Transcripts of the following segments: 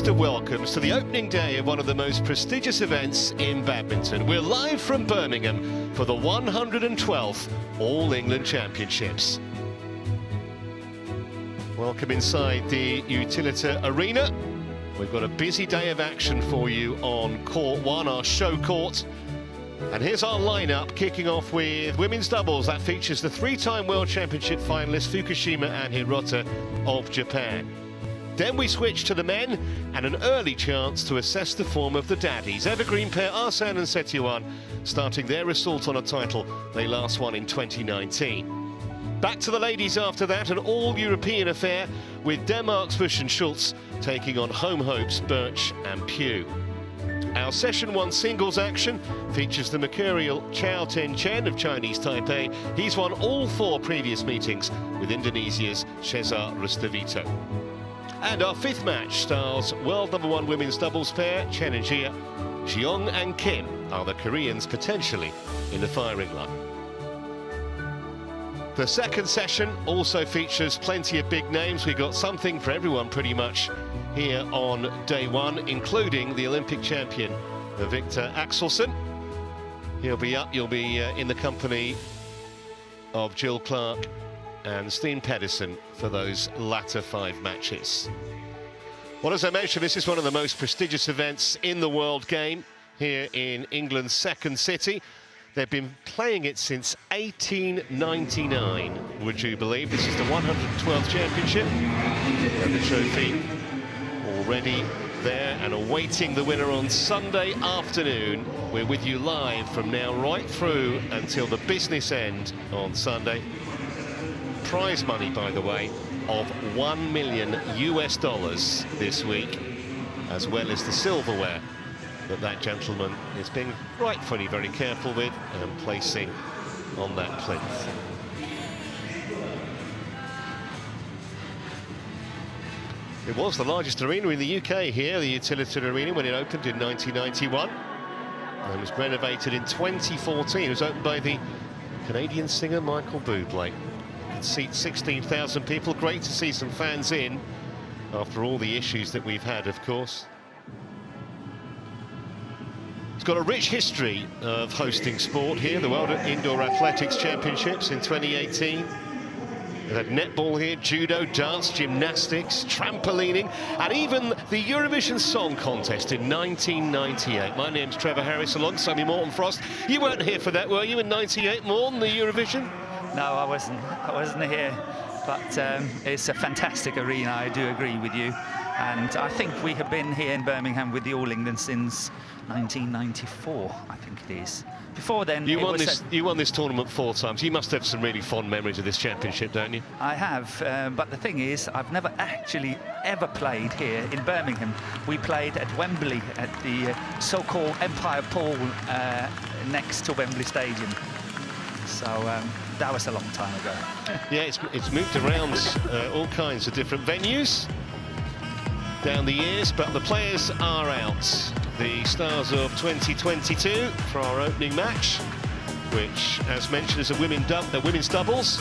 of welcomes to the opening day of one of the most prestigious events in badminton. We're live from Birmingham for the 112th All England Championships. Welcome inside the Utilita Arena. We've got a busy day of action for you on court one, our show court. And here's our lineup, kicking off with women's doubles. That features the three-time World Championship finalists Fukushima and Hirota of Japan. Then we switch to the men and an early chance to assess the form of the daddies. Evergreen pair Arsene and Setyuan starting their assault on a title they last won in 2019. Back to the ladies after that, an all-European affair with Denmark's Bush and Schultz taking on home hopes Birch and Pugh. Our session one singles action features the mercurial CHN of Chinese Taipei. He's won all four previous meetings with Indonesia's Cesar Rustavito. And our fifth match stars world #1 women's doubles pair Chen and Jia. Zhang and Kim are the Koreans potentially in the firing line. The second session also features plenty of big names. We've got something for everyone pretty much here on day one, including the Olympic champion Victor Axelsen. He'll be up, you'll be in the company of Jill Clark and Steen Pedersen for those latter five matches. Well, as I mentioned, this is one of the most prestigious events in the world game here in England's second city. They've been playing it since 1899, would you believe? This is the 112th championship, and the trophy already there and awaiting the winner on Sunday afternoon. We're with you live from now right through until the business end on Sunday. Prize money, by the way, of $1 million this week, as well as the silverware that gentleman is being rightfully very careful with and placing on that plinth. It was the largest arena in the UK here, the Utilita Arena, when it opened in 1991. And was renovated in 2014. It was opened by the Canadian singer Michael Bublé. It could seat 16,000 people. Great to see some fans in after all the issues that we've had, of course. It's got a rich history of hosting sport here. The World Indoor Athletics Championships in 2018. We've had netball here, judo, dance, gymnastics, trampolining, and even the Eurovision Song Contest in 1998. My name's Trevor Harris, alongside me, Morton Frost. You weren't here for that, were you, in 98, Morton, the Eurovision? No, I wasn't here, but it's a fantastic arena, I do agree with you. And I think we have been here in Birmingham with the All England since 1994, I think it is. Before then, you won this tournament 4 times. You must have some really fond memories of this championship, don't you? I have, but the thing is, I've never actually ever played here in Birmingham. We played at Wembley at the so-called Empire Pool next to Wembley Stadium. So that was a long time ago. Yeah, it's moved around all kinds of different venues down the years, but the players are out. The stars of 2022 for our opening match, which, as mentioned, is a women's doubles.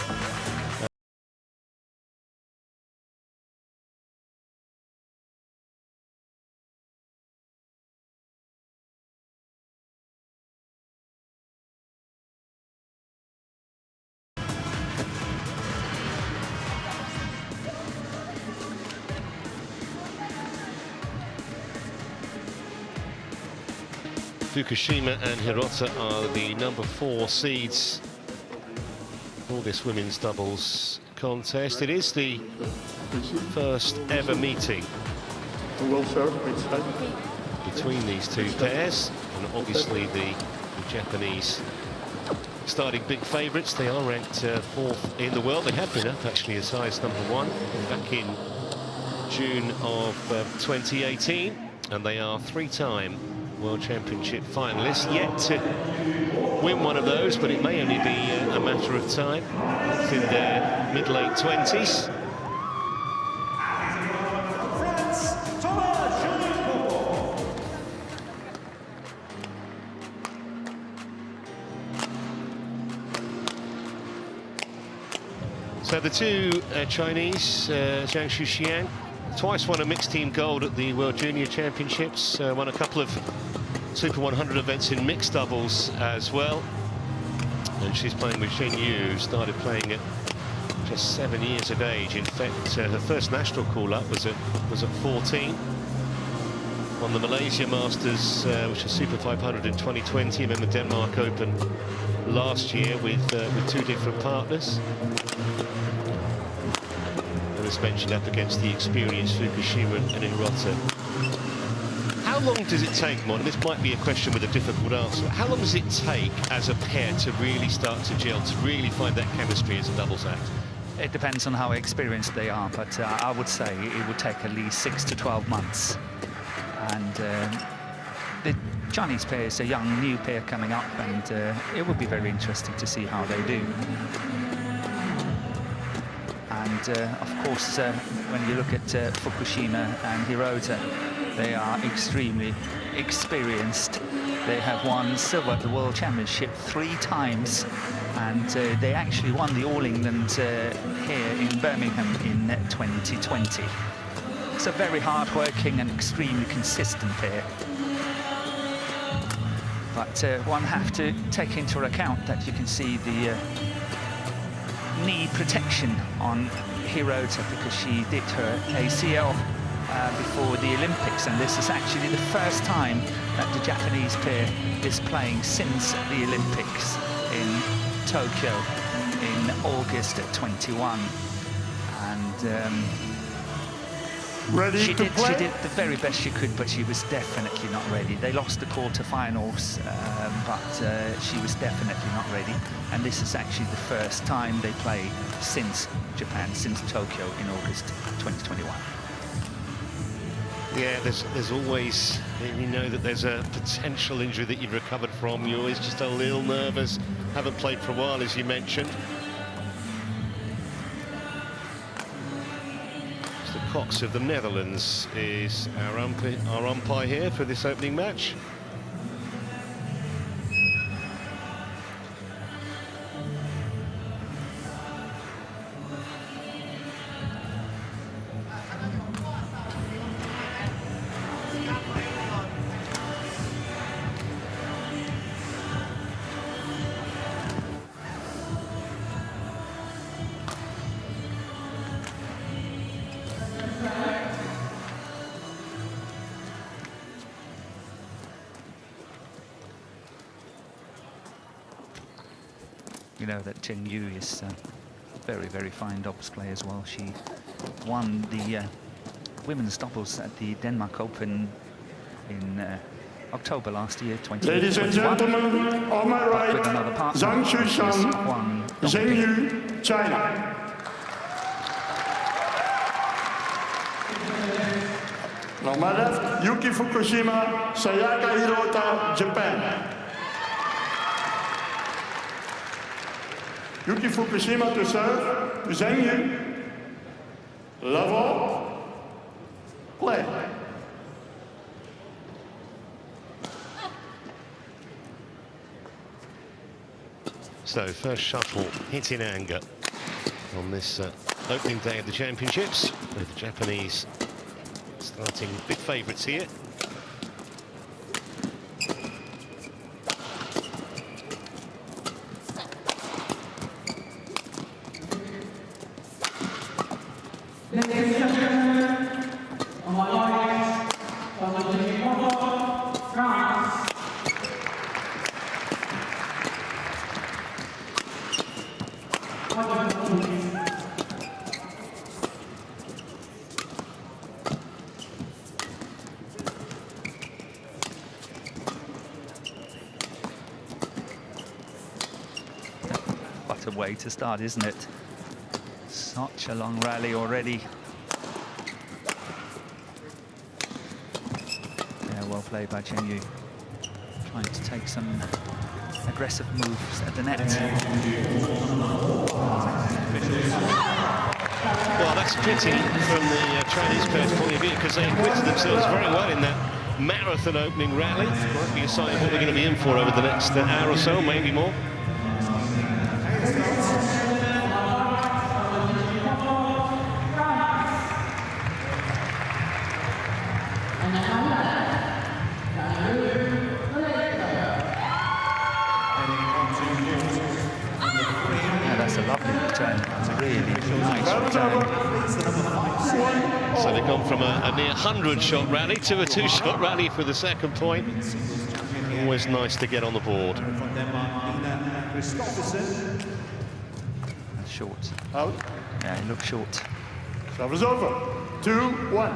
Fukushima and Hirota are the #4 seeds for this women's doubles contest. It is the first ever meeting between these two pairs, and obviously the Japanese starting big favourites. They are ranked 4th in the world. They have been up actually as high as #1 back in June of 2018, and they are 3-time World Championship finalists, yet to win one of those, but it may only be a matter of time. In their mid-late 20s. So the two Chinese, Zhang, Twice won a mixed team gold at the World Junior Championships, won a couple of Super 100 events in mixed doubles as well. And she's playing with Zheng Yu, started playing at just 7 years of age. In fact, her first national call-up was at 14. On the Malaysia Masters, which was Super 500 in 2020, and then the Denmark Open last year with 2 different partners. And as mentioned, up against the experienced Fukushima and Hirota. How long does it take, Mon? This might be a question with a difficult answer. How long does it take as a pair to really start to gel, to really find that chemistry as a doubles act? It depends on how experienced they are, but I would say it would take at least 6 to 12 months. And the Chinese pair is a young, new pair coming up, and it would be very interesting to see how they do. And of course, when you look at Fukushima and Hirota, they are extremely experienced. They have won silver at the World Championship 3 times, and they actually won the All England here in Birmingham in 2020. It's a very hard-working and extremely consistent pair. But one have to take into account that you can see the knee protection on Hirota, because she did her ACL before the Olympics, and this is actually the first time that the Japanese pair is playing since the Olympics in Tokyo in August 21. And she did the very best she could, but she was definitely not ready. They lost the quarterfinals, but she was definitely not ready. And this is actually the first time they play since Japan, since Tokyo in August 2021. Yeah, there's always, you know that there's a potential injury that you've recovered from. You're always just a little nervous. Haven't played for a while, as you mentioned. Mr. Cox of the Netherlands is our umpire here for this opening match. You know that Zheng Yu is a very, very fine doubles player as well. She won the women's doubles at the Denmark Open in October last year, 2021. Ladies and gentlemen, on my right, with another partner, Zhang, Zheng Yu, China. On my left, Yuki Fukushima, Sayaka Hirota, Japan. Yuki Fukushima to serve, to Zheng Yu. Level, play. So, first shuttle hit in anger on this opening day of the championships, with the Japanese starting big favourites here. What a way to start, isn't it? Such a long rally already. Yeah, well played by Zheng Yu. Trying to take some aggressive moves at the net. Well, that's a pity from the Chinese pair's point of view, because they acquitted themselves very well in that marathon opening rally. Might be a sign of what we're going to be in for over the next hour or so, maybe more. from a near 100-shot rally to a 2-shot rally for the second point. Always nice to get on the board. That's short. Out. Yeah, it looks short. Serve is over. 2-1.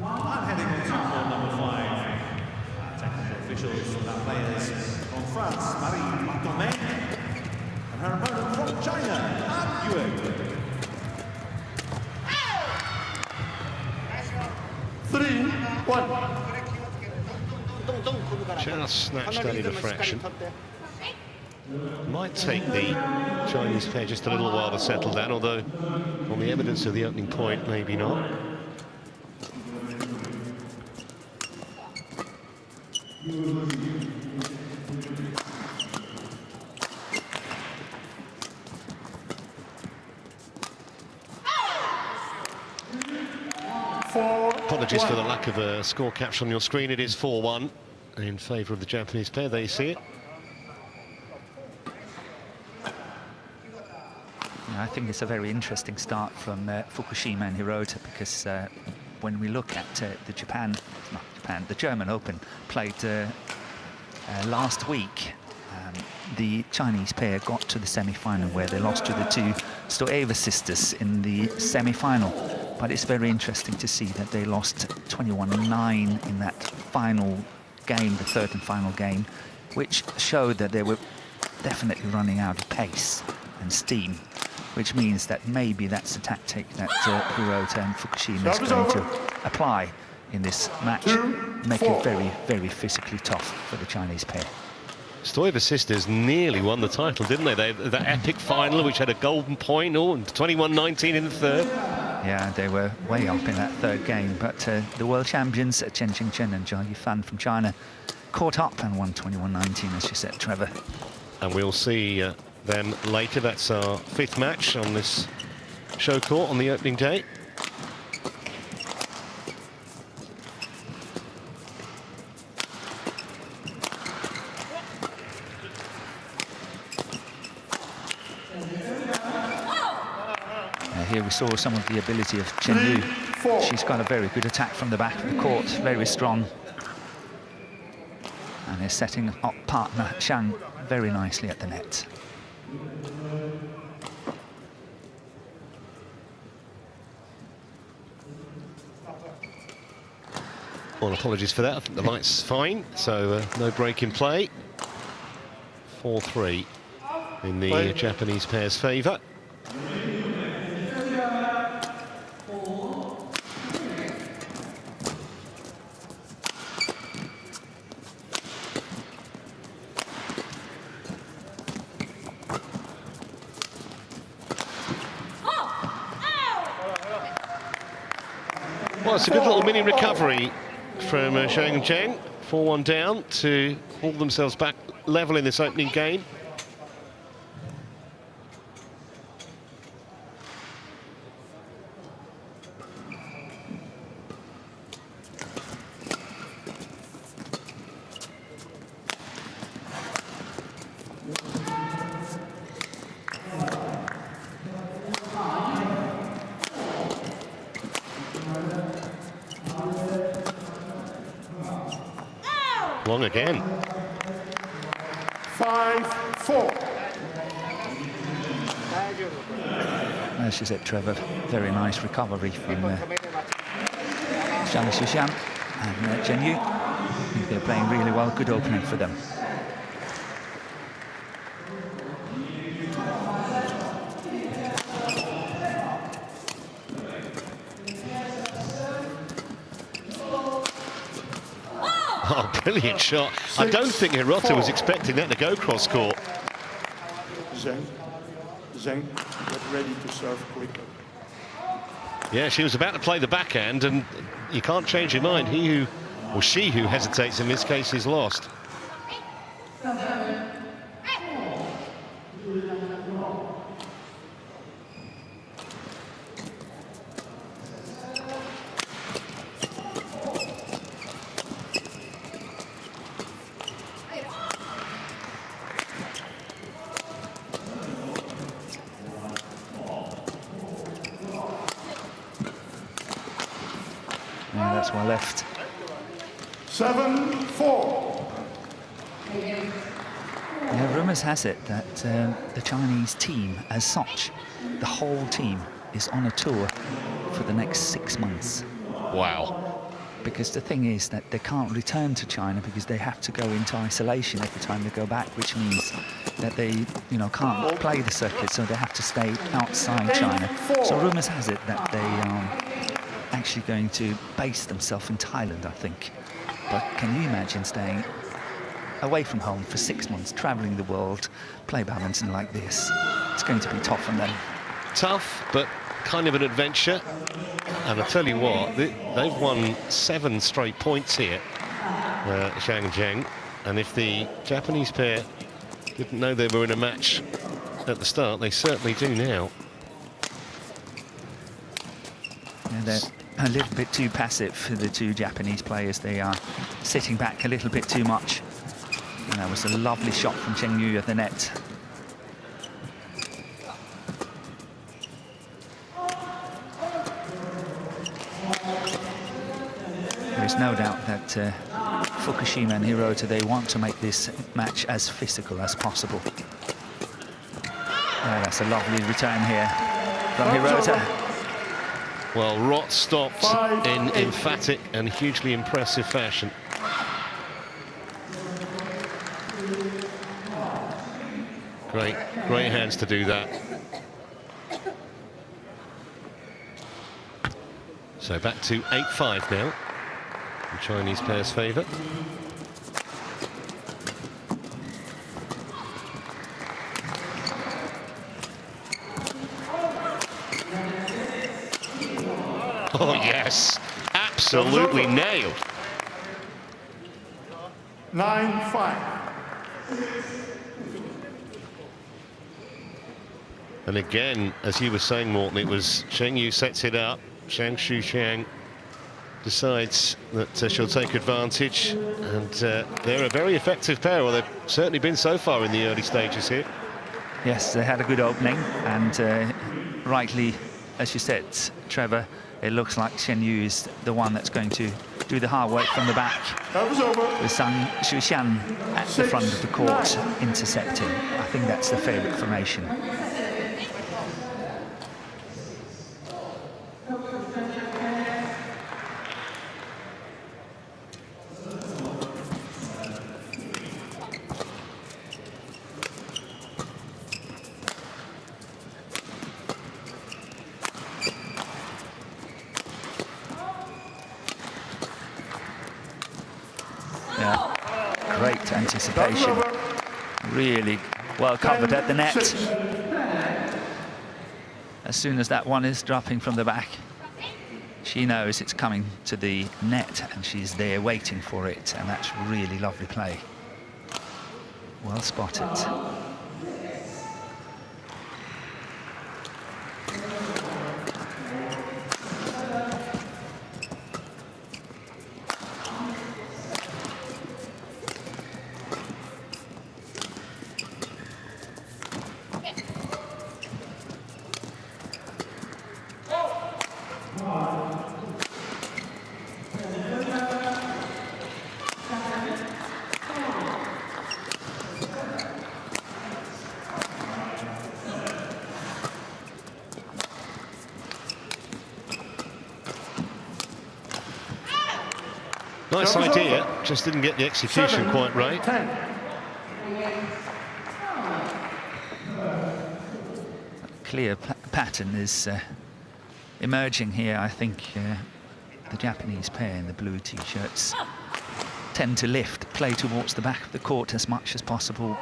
I'm heading on to ball number 5. Technical officials and our players from France, Marie Martomet, and her opponent from China, Han Yue. 3-1. Just snatched that in a fraction. Might take the Chinese pair just a little while to settle down, although on the evidence of the opening point, maybe not. Apologies for the lack of a score capture on your screen. It is 4-1 in favour of the Japanese pair. There you see it. Yeah, I think it's a very interesting start from Fukushima and Hirota, because when we look at the German Open played last week, the Chinese pair got to the semi-final where they lost to the two Stoeva sisters in the semi-final. But it's very interesting to see that they lost 21-9 in that final game, the third and final game, which showed that they were definitely running out of pace and steam, which means that maybe that's a tactic that Hirota and Fukushima is going to apply in this match, make it very, very physically tough for the Chinese pair. Stoeva sisters nearly won the title, didn't they? That epic final, which had a golden point, and 21-19 in the third. Yeah, they were way up in that third game, but the world champions, Chen Qingchen and Zhang Yifan from China, caught up and won 21-19, as you said, Trevor. And we'll see them later. That's our 5th match on this show court on the opening day. Here we saw some of the ability of Chen Yu. She's got a very good attack from the back of the court, very strong. And they're setting up partner Zhang very nicely at the net. Well, apologies for that. I think the light's fine, so no break in play. 4-3 in the Japanese pair's favour. Well, it's a good little mini recovery from Zheng and Zheng. 4-1 down to pull themselves back level in this opening game. Long again. 5-4. As you said, Trevor, very nice recovery from Zhang Xuxian and Chen Yu. I think they're playing really well, good opening for them. Oh, brilliant shot. I don't think Hirota was expecting that to go cross-court. Zheng, get ready to serve quickly. Yeah, she was about to play the backhand, and you can't change your mind. He who, or she who hesitates in this case is lost. to our left. 7-4. Yeah, rumours has it that the Chinese team as such, the whole team, is on a tour for the next 6 months. Wow. Because the thing is that they can't return to China because they have to go into isolation every time they go back, which means that they, you know, can't play the circuit, so they have to stay outside China. So rumours has it that they are actually going to base themselves in Thailand, I think. But can you imagine staying away from home for 6 months, travelling the world, play badminton like this? It's going to be tough on them. Tough, but kind of an adventure. And I tell you what, they've won 7 straight points here, Zhang and Zheng. And if the Japanese pair didn't know they were in a match at the start, they certainly do now. Yeah, they're a little bit too passive for the two Japanese players. They are sitting back a little bit too much. And that was a lovely shot from Cheng Yu at the net. There's no doubt that Fukushima and Hirota, they want to make this match as physical as possible. That's a lovely return here from Hirota. Well, Rot stopped in emphatic and hugely impressive fashion. Great hands to do that. So back to 8-5 now. The Chinese pair's favour. Oh yes, absolutely nailed. 9-5. And again, as you were saying, Morten, it was Cheng Yu sets it up. Zhang Shuxiang decides that she'll take advantage, and they're a very effective pair. Well, they've certainly been so far in the early stages here. Yes, they had a good opening, and rightly, as you said, Trevor, it looks like Cheng Yu is the one that's going to do the hard work from the back, with Zhang Shuxiang at the front of the court intercepting. I think that's the favourite formation. Great anticipation, really well covered at the net. As soon as that one is dropping from the back, she knows it's coming to the net and she's there waiting for it, and that's really lovely play. Well spotted. Nice idea, just didn't get the execution quite right. 10. Clear pattern is emerging here. I think the Japanese pair in the blue t-shirts tend to lift, play towards the back of the court as much as possible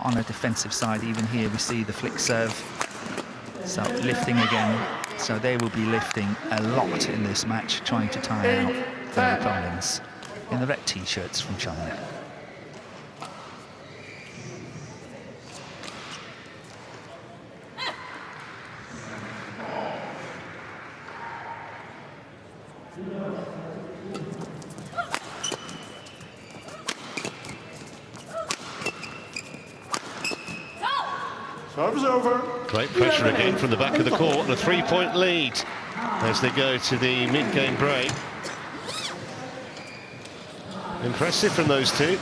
on a defensive side. Even here we see the flick serve, so lifting again. So they will be lifting a lot in this match, trying to tire out their opponents in the red t-shirts from China. Serve is over. Great pressure again from the back of the court, and a 3-point lead as they go to the mid-game break. Impressive from those two.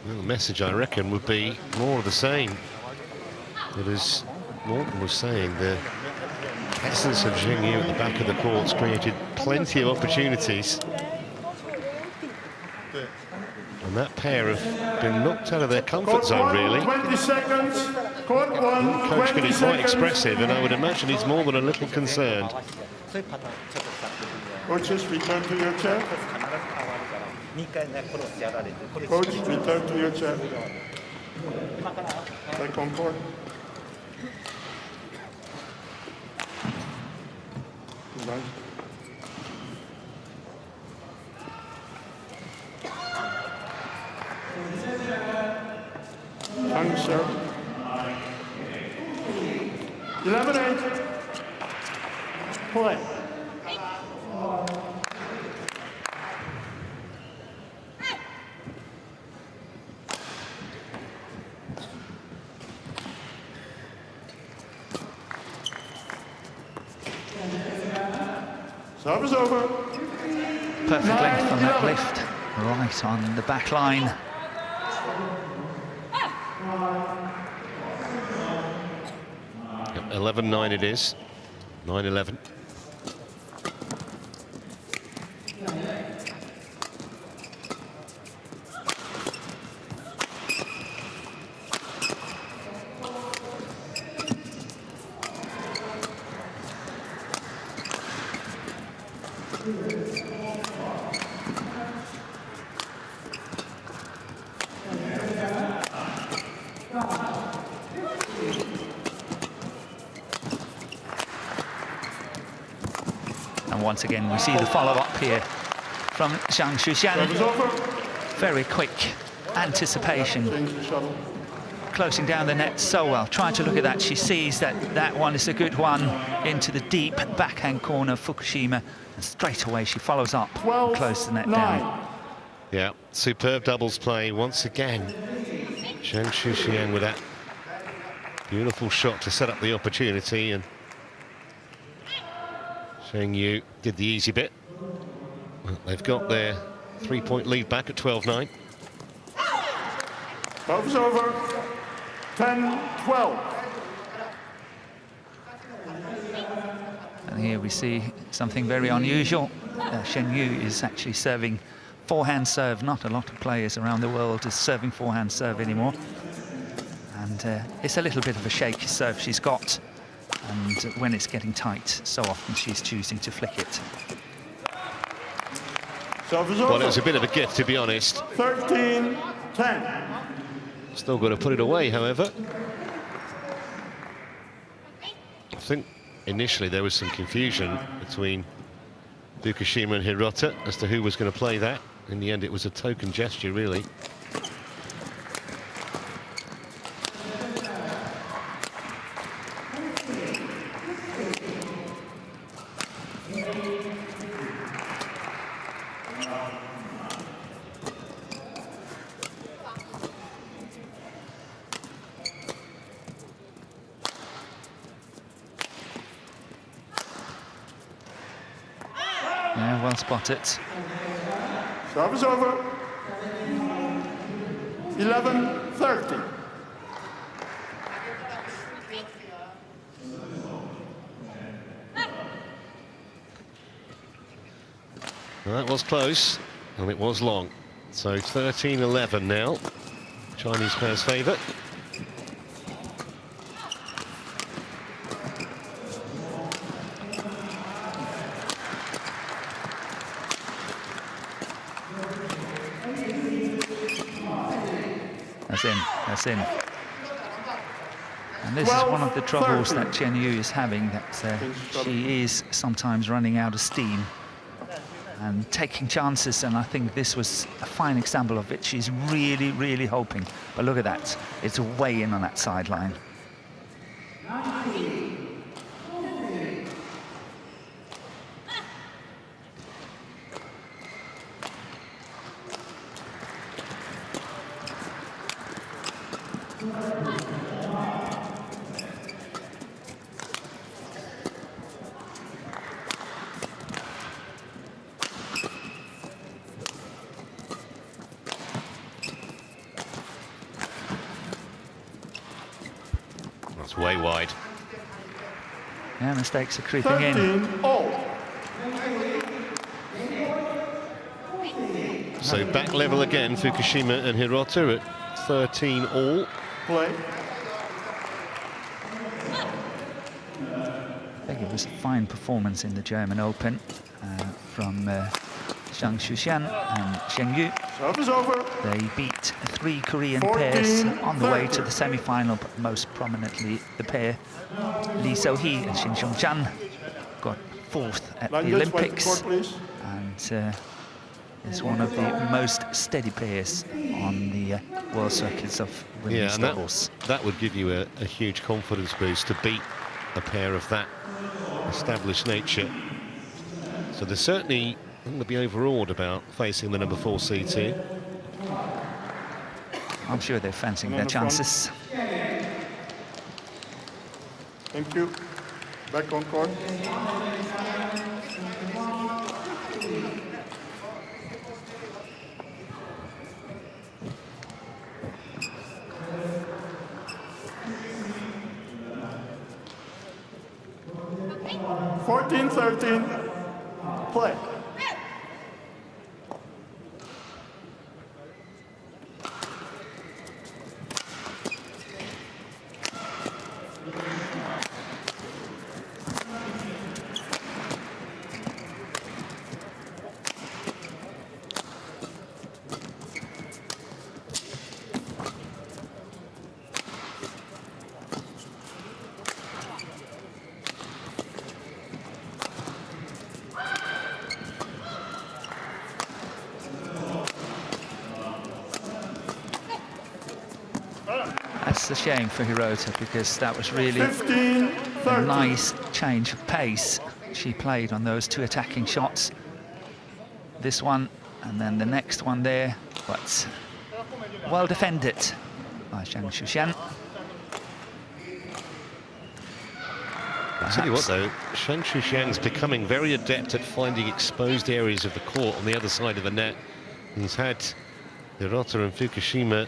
Well, the message, I reckon, would be more of the same. But as Morton was saying, the essence of Zheng at the back of the court's created plenty of opportunities. And that pair have been knocked out of their comfort zone, really. 20 seconds. Court 1, The coach can be 20 quite seconds. expressive, and I would imagine he's more than a little concerned. Coaches, return to your chair. Coach, return to your chair. Take on court. Right. Zhang serve. 11-8. Play. Serve is over. Perfect length on that lift, right on the back line. Yep, 11-9 it is. 9-11. And once again, we see the follow-up here from Zhang Serve is over. Very quick anticipation, Change the shuttle. closing down the net so well. Trying to look at that, she sees that that one is a good one into the deep backhand corner of Fukushima, and straight away she follows up and closes the net 12-9. down. Yeah, superb doubles play once again. Zheng Shuxian with that beautiful shot to set up the opportunity, and Zheng Yu did the easy bit. Well, they've got their 3-point lead back at 12-9. Serve is over. 10-12. And here we see something very unusual. Zheng Yu is actually serving forehand serve. Not a lot of players around the world is serving forehand serve anymore. And it's a little bit of a shaky serve she's got. And when it's getting tight, so often she's choosing to flick it. Serve is Well, over. it was a bit of a gift, to be honest. 13-10. Still got to put it away, however. I think initially there was some confusion between Fukushima and Hirota as to who was going to play that. In the end, it was a token gesture, really. Yeah, well spotted. Serve is over. 11-30. Well, that was close, and it was long. So 13-11 now. Chinese pairs favourite. That's in. And this is one of the troubles that Zheng Yu is having, that she is sometimes running out of steam and taking chances, and I think this was a fine example of it. She's really, really hoping. But look at that. It's way in on that sideline. That's way wide. Yeah, mistakes are creeping in. 13-all. So back level again, Fukushima and Hirota at 13 all. Play. I think it was a fine performance in the German Open from Zhang and Zheng Yu. Serve is over. They beat 3 Korean 14, pairs on the way to 30. the semi-final, but most prominently the pair Lee So-hee and Shin Seung-chan got 4th at the Like this, wait Olympics, for court, please. and is one of the most steady pairs on the world circuits of women's and doubles. that would give you a huge confidence boost to beat a pair of that established nature. So they're certainly going to be overawed about facing the number 4 seed here. I'm sure they're fancying And their on the front. chances. Thank you. Back on court. Okay. 14-13. Play. That's a shame for Hirota, because that was really 15-13. a nice change of pace she played on those 2 attacking shots. This one and then the next one there, but well defended by Zhang Shushan. I'll tell you what though, Zhang Shushan's becoming very adept at finding exposed areas of the court on the other side of the net. He's had Hirota and Fukushima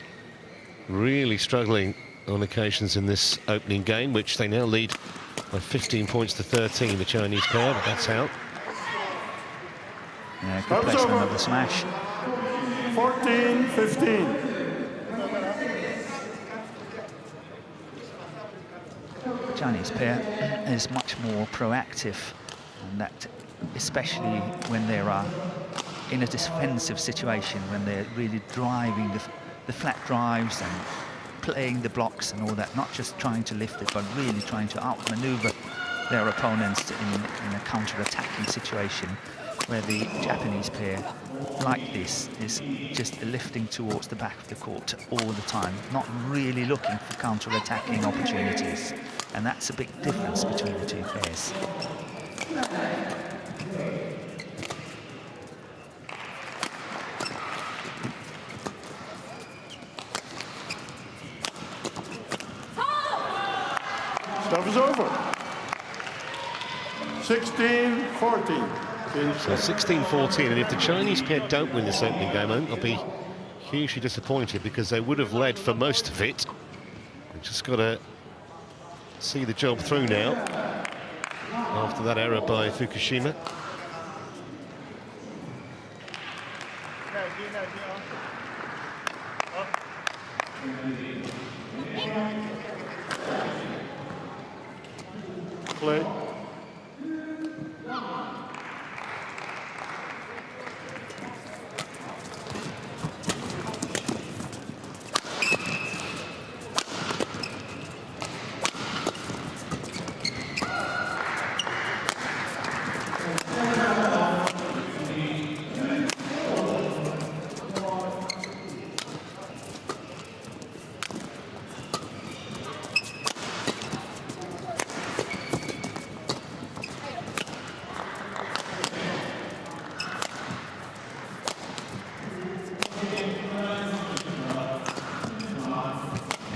really struggling on occasions in this opening game, which they now lead by 15 points to 13, the Chinese pair, but that's out. Yeah, good placement of the smash. 14-15. Chinese pair is much more proactive, and that especially when they are in a defensive situation, when they're really driving the flat drives and playing the blocks and all that, not just trying to lift it, but really trying to outmaneuver their opponents in a counter-attacking situation, where the Japanese pair, like this, is just lifting towards the back of the court all the time, not really looking for counter-attacking opportunities. And that's a big difference between the 2 pairs. Stuff is over. 16-14. So 16-14, and if the Chinese pair don't win this opening game, I think I'll be hugely disappointed, because they would have led for most of it. They've just got to see the job through now after that error by Fukushima. Play.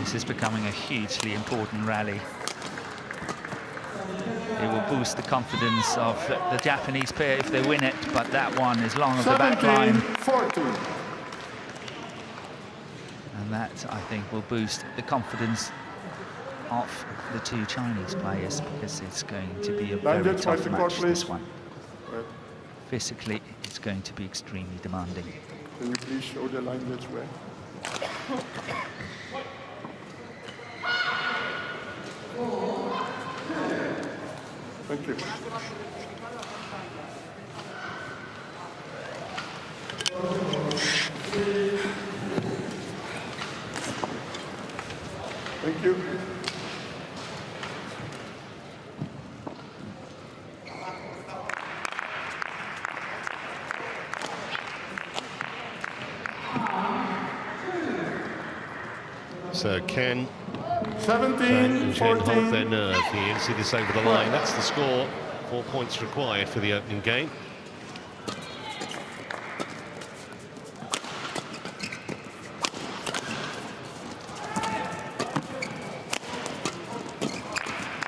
This is becoming a hugely important rally. It will boost the confidence of the Japanese pair if they win it, but that one is long of the back line. 17-14. And that, I think, will boost the confidence of the two Chinese players, because it's going to be a very tough match, this one. Physically, it's going to be extremely demanding. Can you please show the line that's way? Thank you. Thank you. So can 17, and Zheng hold 14. their nerve here and see this over the line? That's the score. 4 points required for the opening game.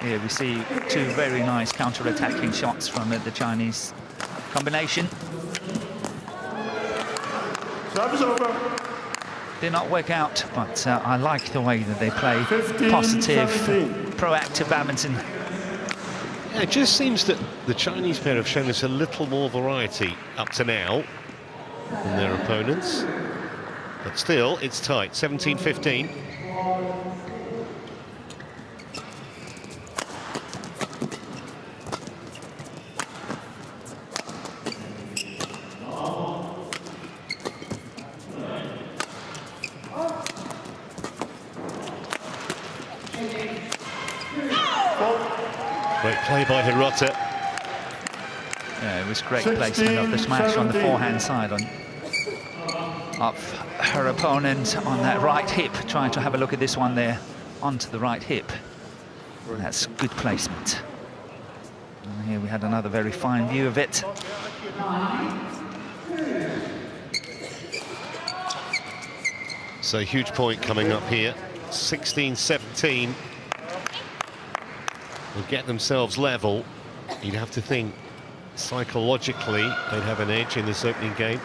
Here we see two very nice counter-attacking shots from the Chinese combination. Service over. Did not work out, but I like the way that they play. 15, Positive, 17. proactive badminton. Yeah, it just seems that the Chinese pair have shown us a little more variety up to now than their opponents. But still, it's tight, 17-15. Great play by Hirota. Yeah, it was great 16, placement of the smash on the 17. forehand side of her opponent on that right hip, trying to have a look at this one there onto the right hip. And that's good placement. And here we had another very fine view of it. So huge point coming up here, 16-17. Will get themselves level. You'd have to think psychologically they'd have an edge in this opening game.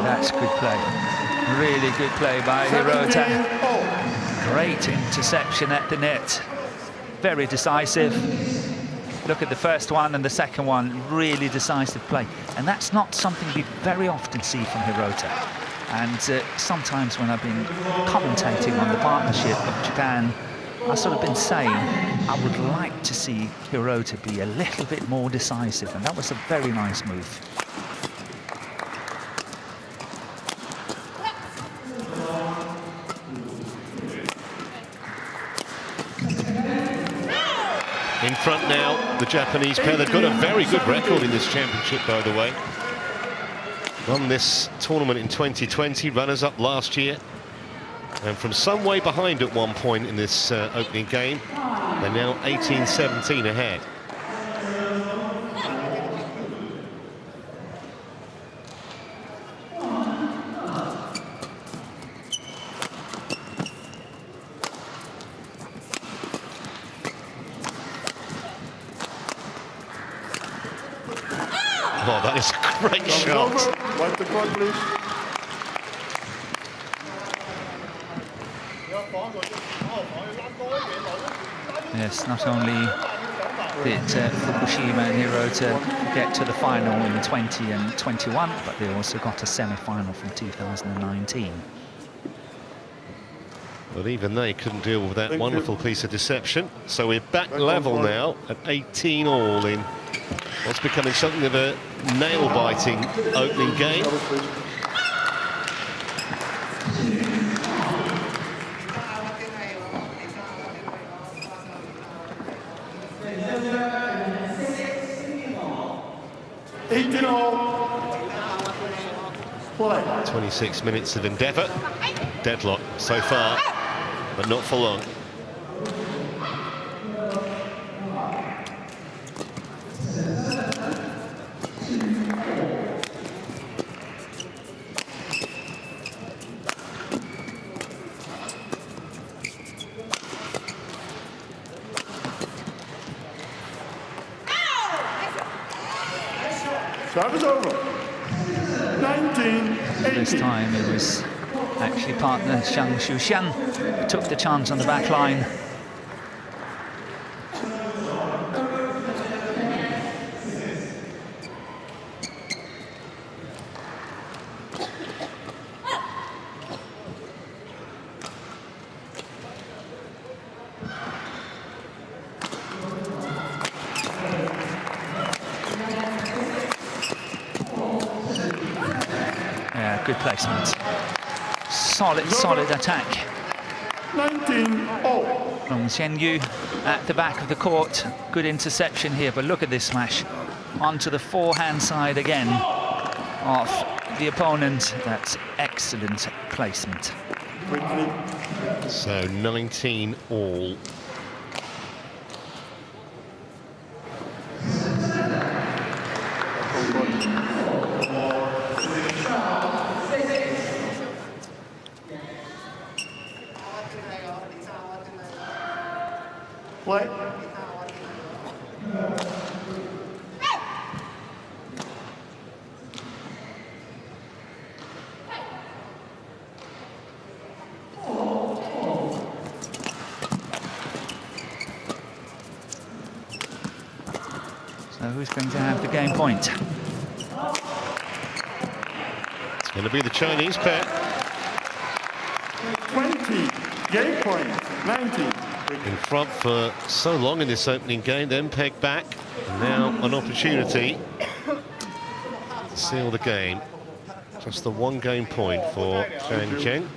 That's good play. Really good play by Hirota. Great interception at the net. Very decisive. Look at the first one and the second one. Really decisive play. And that's not something we very often see from Hirota. And sometimes when I've been commentating on the partnership of Japan, I've sort of been saying I would like to see Hirota be a little bit more decisive. And that was a very nice move. In front now, the Japanese pair. They've got a very good record in this championship, by the way. Won this tournament in 2020, runners-up last year. And from some way behind at one point in this opening game, they're now 18-17 ahead. Oh, that is a great shot. Wipe the court, please. Yes, not only did Fukushima and Hirota get to the final in 20 and 21, but they also got a semi-final from 2019. But even they couldn't deal with that wonderful piece of deception. So we're back level now at 18 all in what's becoming something of a nail-biting opening game. 26 minutes of endeavour. Deadlock so far, but not for long. Service over. 19-18. This time it was actually partner Zhang who took the chance on the back line. Good placement. Solid attack. 19-0. From Zheng at the back of the court. Good interception here, but look at this smash. Onto the forehand side again of the opponent. That's excellent placement. So 19 all. Play. So who's going to have the game point? It's going to be the Chinese pair. 20. Game point. 19. In front for so long in this opening game, then pegged back. And now an opportunity to seal the game. Just the one game point for Zhang.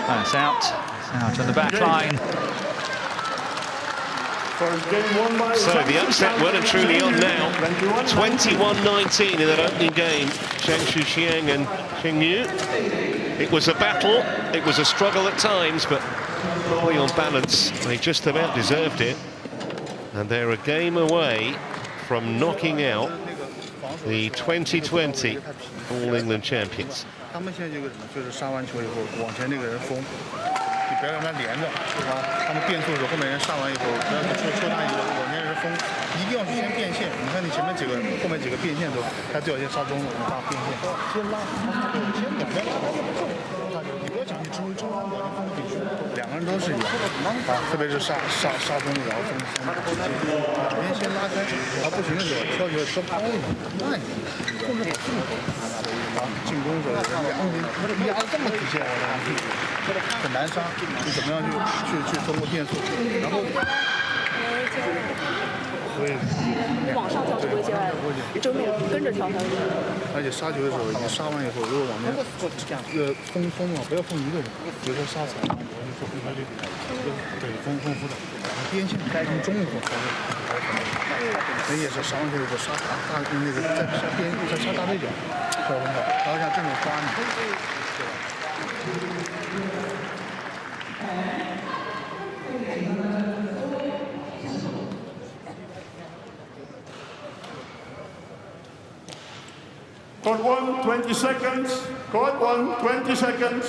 That's out. It's out on the back line. So the upset well and truly on now. 21-19 in that opening game. Zhang and Zheng. It was a battle. It was a struggle at times, but probably on balance, they just about deserved it. And they're a game away from knocking out the 2020 All England champions. 他们现在这个什么，就是杀完球以后往前那个人封，你不要让他连着，是吧？他们变速的时候，后面人杀完以后，不要去戳他一个，往前人封，一定要去先变线。你看你前面几个，后面几个变线的时候，他最好先杀中路，拉变线，先拉，先两边拉，你不要讲你冲往前封进去，两个人都是一样啊，特别是杀中路，然后封，两边先拉开，啊不行的时候挑球挑高一点，慢一点，控制好速度。 进攻的时候，压得这么底线，很难杀。你怎么样去通过变速，然后所以往上跳是不会接外的，正面跟着跳才会。而且杀球的时候，你杀完以后，如果往前封啊，不要封一个人，比如说杀踩，对，封辅导，边线该从中路封。人也是杀完球以后杀大那个在杀边再杀大对角。 然后像这种抓你，对吧？ Court 1, 20 seconds. Court 1, 20 seconds.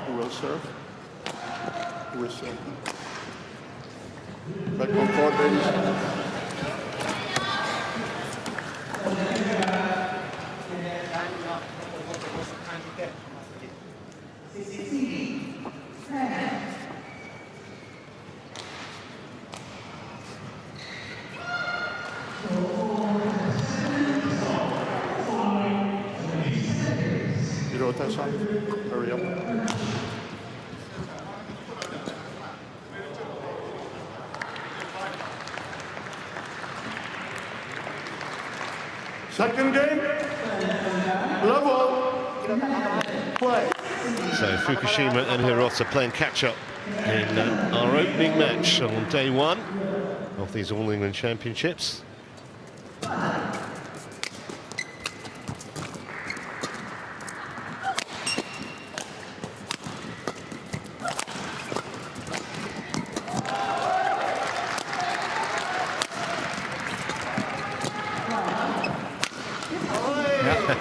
Who will serve? Who will serve? Back on court, ladies. Hirota, hurry up. Second game, level, play. So Fukushima and Hirota playing catch-up in our opening match on day one of these All England Championships.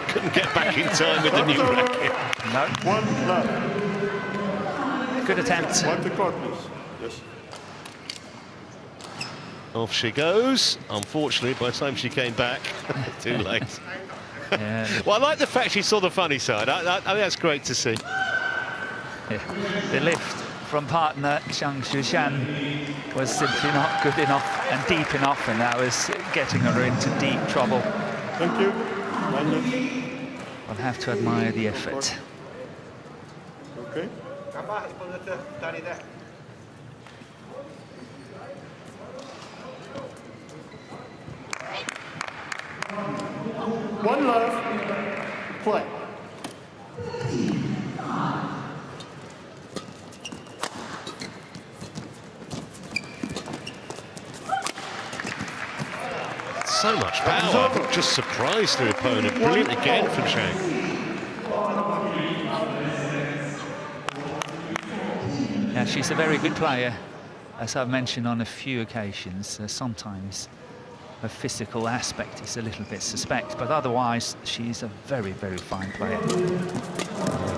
Couldn't get back in time with the new racket. No. One left. Good attempt. Wipe the court, please. Yes. Off she goes. Unfortunately, by the time she came back, too late. Yeah. Well, I like the fact she saw the funny side. I think that's great to see. Yeah. The lift from partner Zhang was simply not good enough and deep enough, and that was getting her into deep trouble. Thank you. I'll have to admire the effort. Okay. One left. Play. So much power, just surprised her opponent. Brilliant again from Zhang. Yeah, she's a very good player, as I've mentioned on a few occasions. Sometimes her physical aspect is a little bit suspect, but otherwise she's a very, very fine player.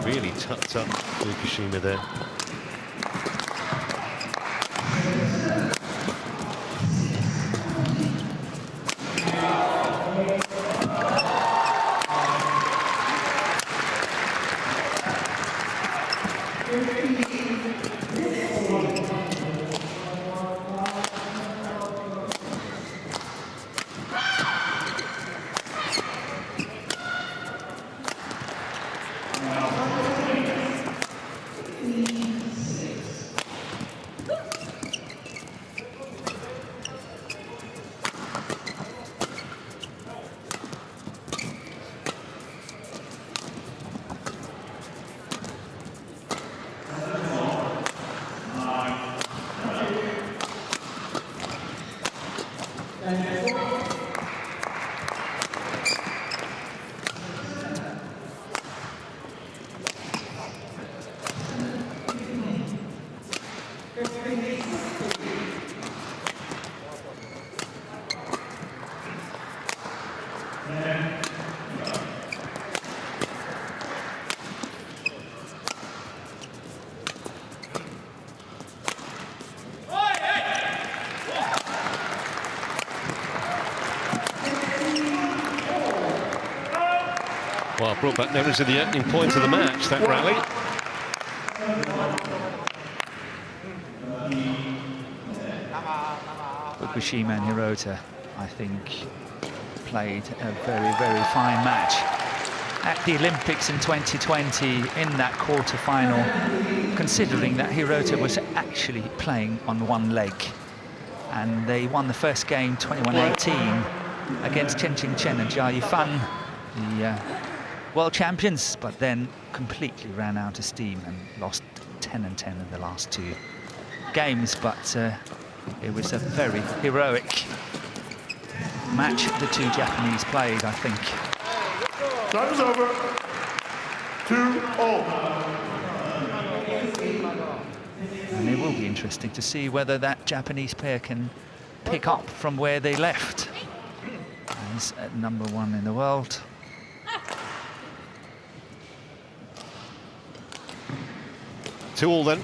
Really tucked up Fukushima there. Well, brought back memories of the opening point of the match, that rally. Fukushima and Hirota, I think, played a very, very fine match. At the Olympics in 2020, in that quarter-final, considering that Hirota was actually playing on one leg. And they won the first game 21-18 against Chen and Jia Yifan, the world champions, but then completely ran out of steam and lost 10-10 in the last two games. But it was a very heroic match the two Japanese played, I think. Time's over. 2-all. And it will be interesting to see whether that Japanese pair can pick up from where they left. As at #1 in the world. 2-all then.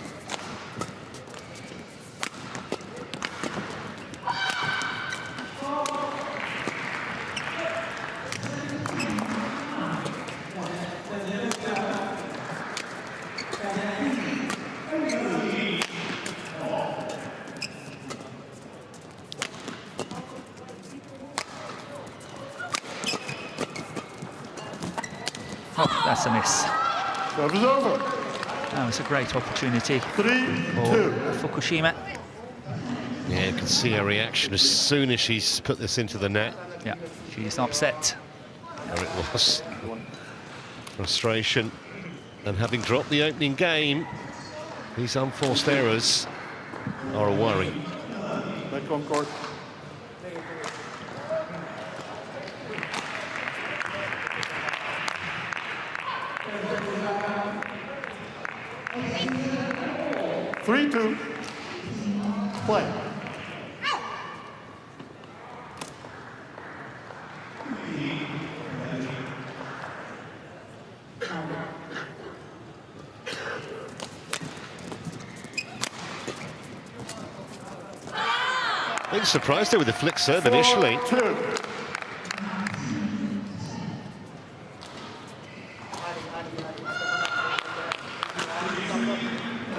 that's a miss. Serve is over. That was a great opportunity 3-2. for Fukushima. Yeah, you can see her reaction as soon as she's put this into the net. Yeah, she's upset. There it was. Frustration. And having dropped the opening game, these unforced errors are a worry. Back on court. Three-two. Play. I think surprised her with the flick serve initially. 4-2.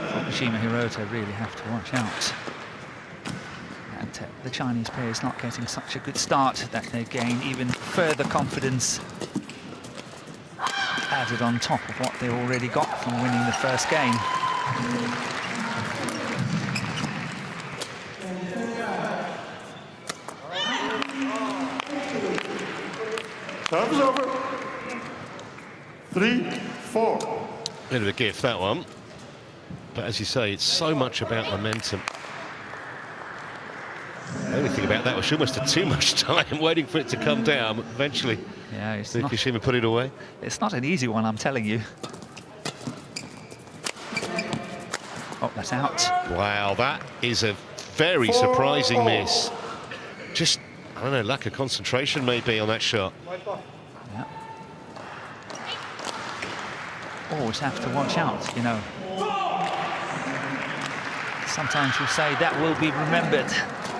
Fukushima Hirota really have to watch out. And the Chinese players not getting such a good start that they gain even further confidence added on top of what they already got from winning the first game. Serve is over. 3-4. Bit of a gift, that one. But as you say, it's so much about momentum. The only thing about that was she almost had too much time waiting for it to come down. But eventually, Yeah, it's Fukushima put it away. It's not an easy one, I'm telling you. Oh, that's out. Wow, that is a very surprising miss. Just, I don't know, lack of concentration maybe on that shot. Yeah. Always have to watch out, you know. Sometimes we say that will be remembered,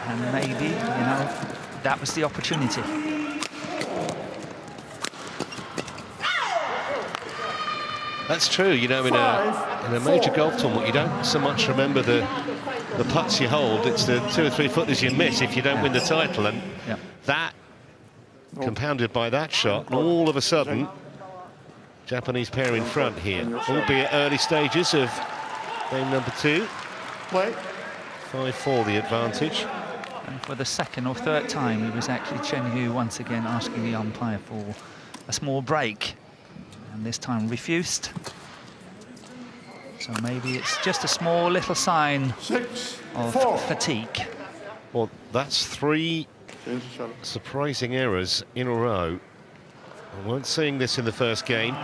and maybe, you know, that was the opportunity. That's true, you know, in a major golf tournament, you don't so much remember the putts you hold, it's the 2 or 3 footers you miss if you don't win the title, and that, compounded by that shot, and all of a sudden, Japanese pair in front here, albeit early stages of game number 2. Play. 5-4 the advantage. And for the second or third time, it was actually Chen Yu once again asking the umpire for a small break, and this time refused. So maybe it's just a small little sign of fatigue. Well, that's 3 surprising errors in a row. We weren't seeing this in the first game.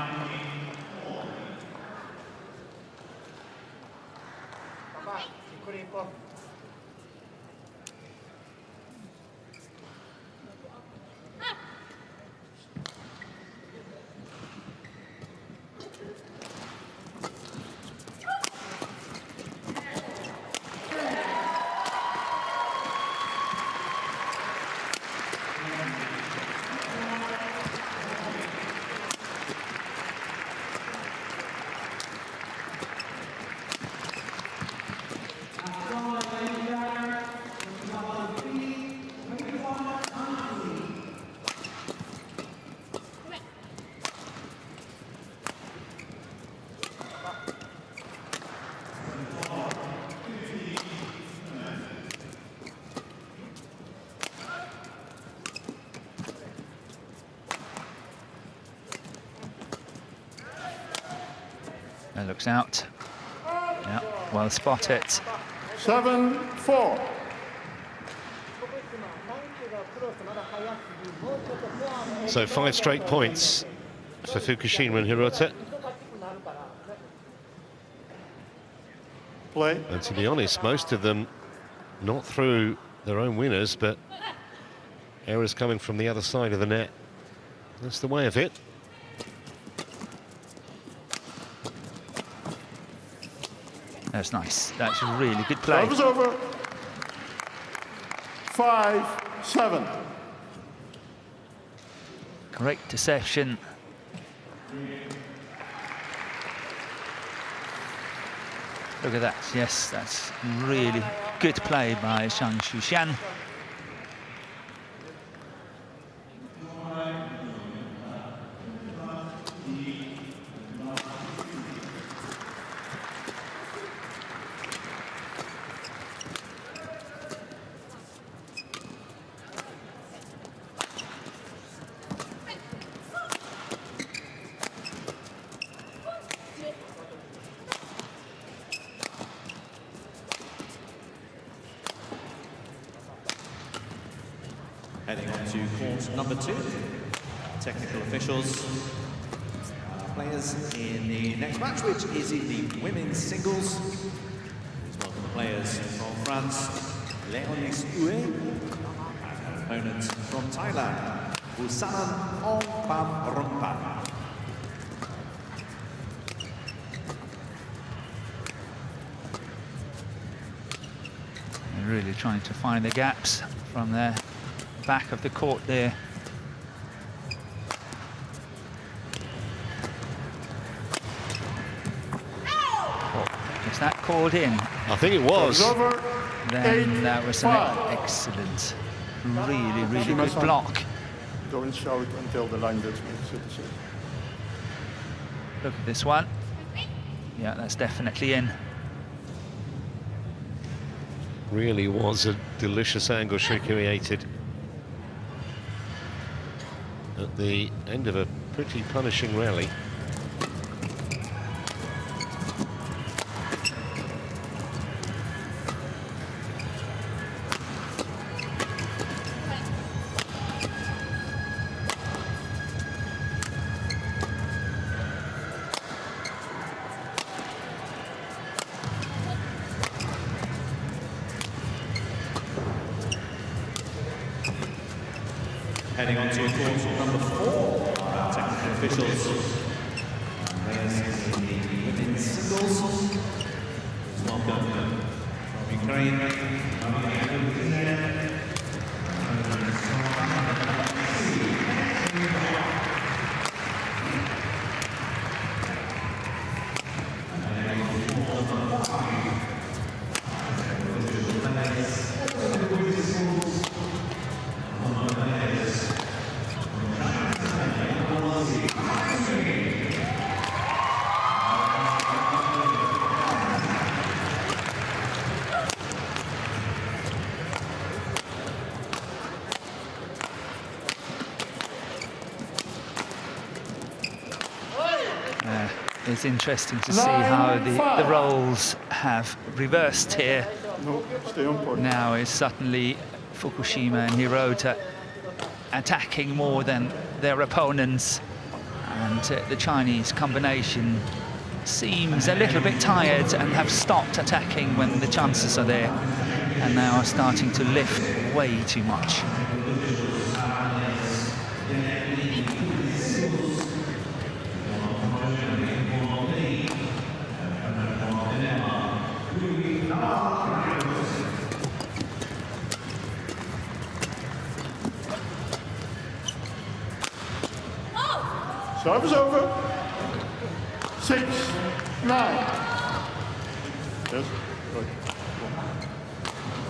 That looks out. Yeah, well spotted. 7-4. So 5 straight points for Fukushima and Hirota. Play. And to be honest, most of them not through their own winners, but errors coming from the other side of the net. That's the way of it. That's nice. That's a really good play. Serve is over. 5-7. Great deception. Look at that. Yes, that's really good play by Zhang Xuxian. Heading on to court number 2. Technical officials. Players in the next match, which is in the women's singles. Please welcome the players from France, Léonis Houet, and opponents from Thailand, Busanan Ongpamrongpan. Really trying to find the gaps from the back of the court there. Was that called in? I think it was. Then that was an excellent, really good block. Don't shout until the line judge makes it. Look at this one. Yeah, that's definitely in. Really was a delicious angle she created at the end of a pretty punishing rally. Heading on to court number 4, our technical officials. Players in the women's singles. Welcome from Ukraine. It's interesting to see how the roles have reversed here. No, stay on point. Now it's suddenly Fukushima and Hirota attacking more than their opponents, and the Chinese combination seems a little bit tired and have stopped attacking when the chances are there, and now are starting to lift way too much. Service over. 6, 9. Yes, good.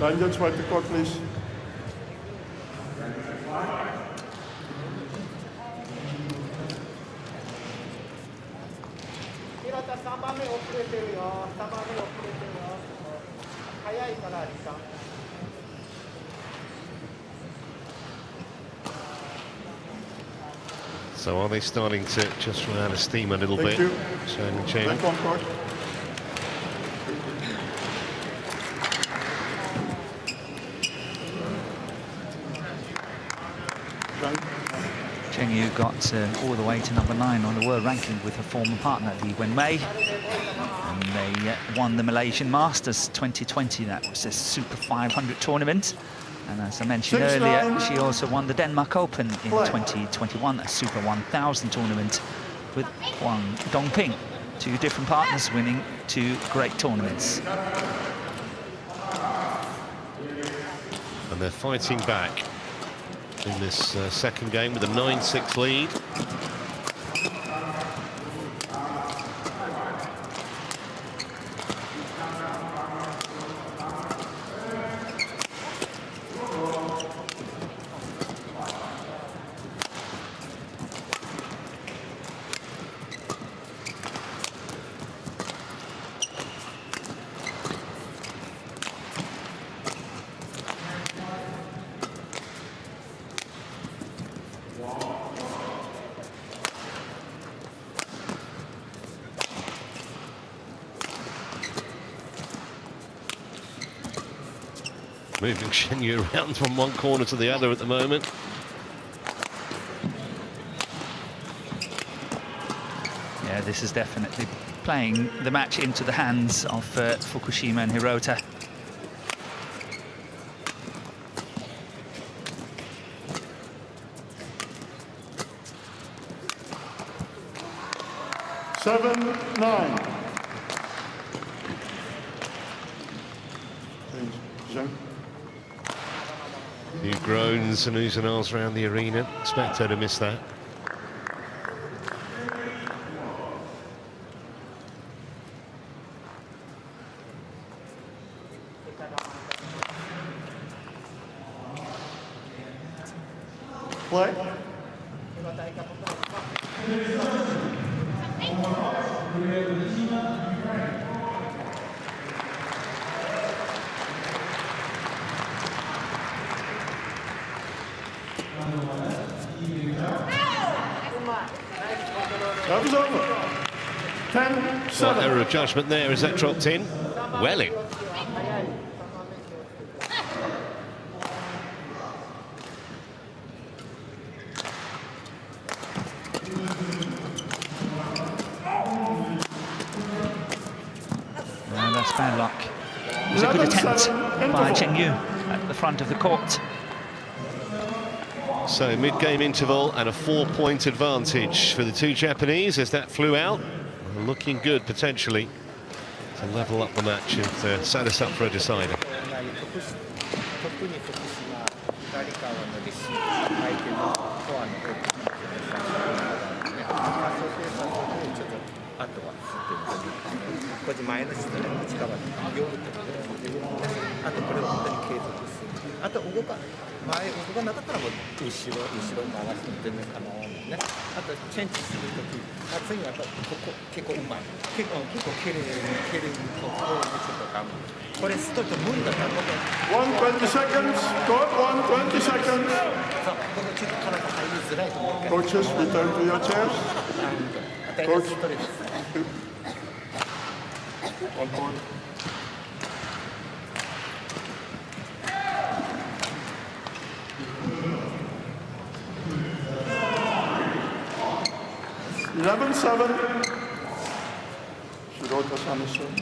Line judge, wipe the court, please. So are they starting to just run out of steam a little Thank bit? you. Zhang and Zheng. Back on court. Zheng Yu got all the way to number 9 on the world ranking with her former partner Li Wenmei, and they won the Malaysian Masters 2020. That was a Super 500 tournament, and as I mentioned earlier, she also won the Denmark Open in 2021, a Super 1000 tournament with Huang Dongping. 2 different partners winning 2 great tournaments. And they're fighting back in this second game with a 9-6 lead. moving Shen Yu around from one corner to the other at the moment. Yeah, this is definitely playing the match into the hands of Fukushima and Hirota. Seven, 9. Zheng. Few groans and oohs and ahs around the arena. Expect her to miss that. Play. That was over. 10, 7. Error of judgment there as that dropped in. Welling. Well, that's bad luck. It was a good attempt by Zheng Yu at the front of the court. So mid-game interval and a 4-point advantage for the two Japanese as that flew out. Looking good potentially to level up the match and set us up for a decider. One 20 seconds. Good. 120 seconds. Coaches, return to your chairs. Coach. 1 point. Eleven, 7. Hirota's on the serve.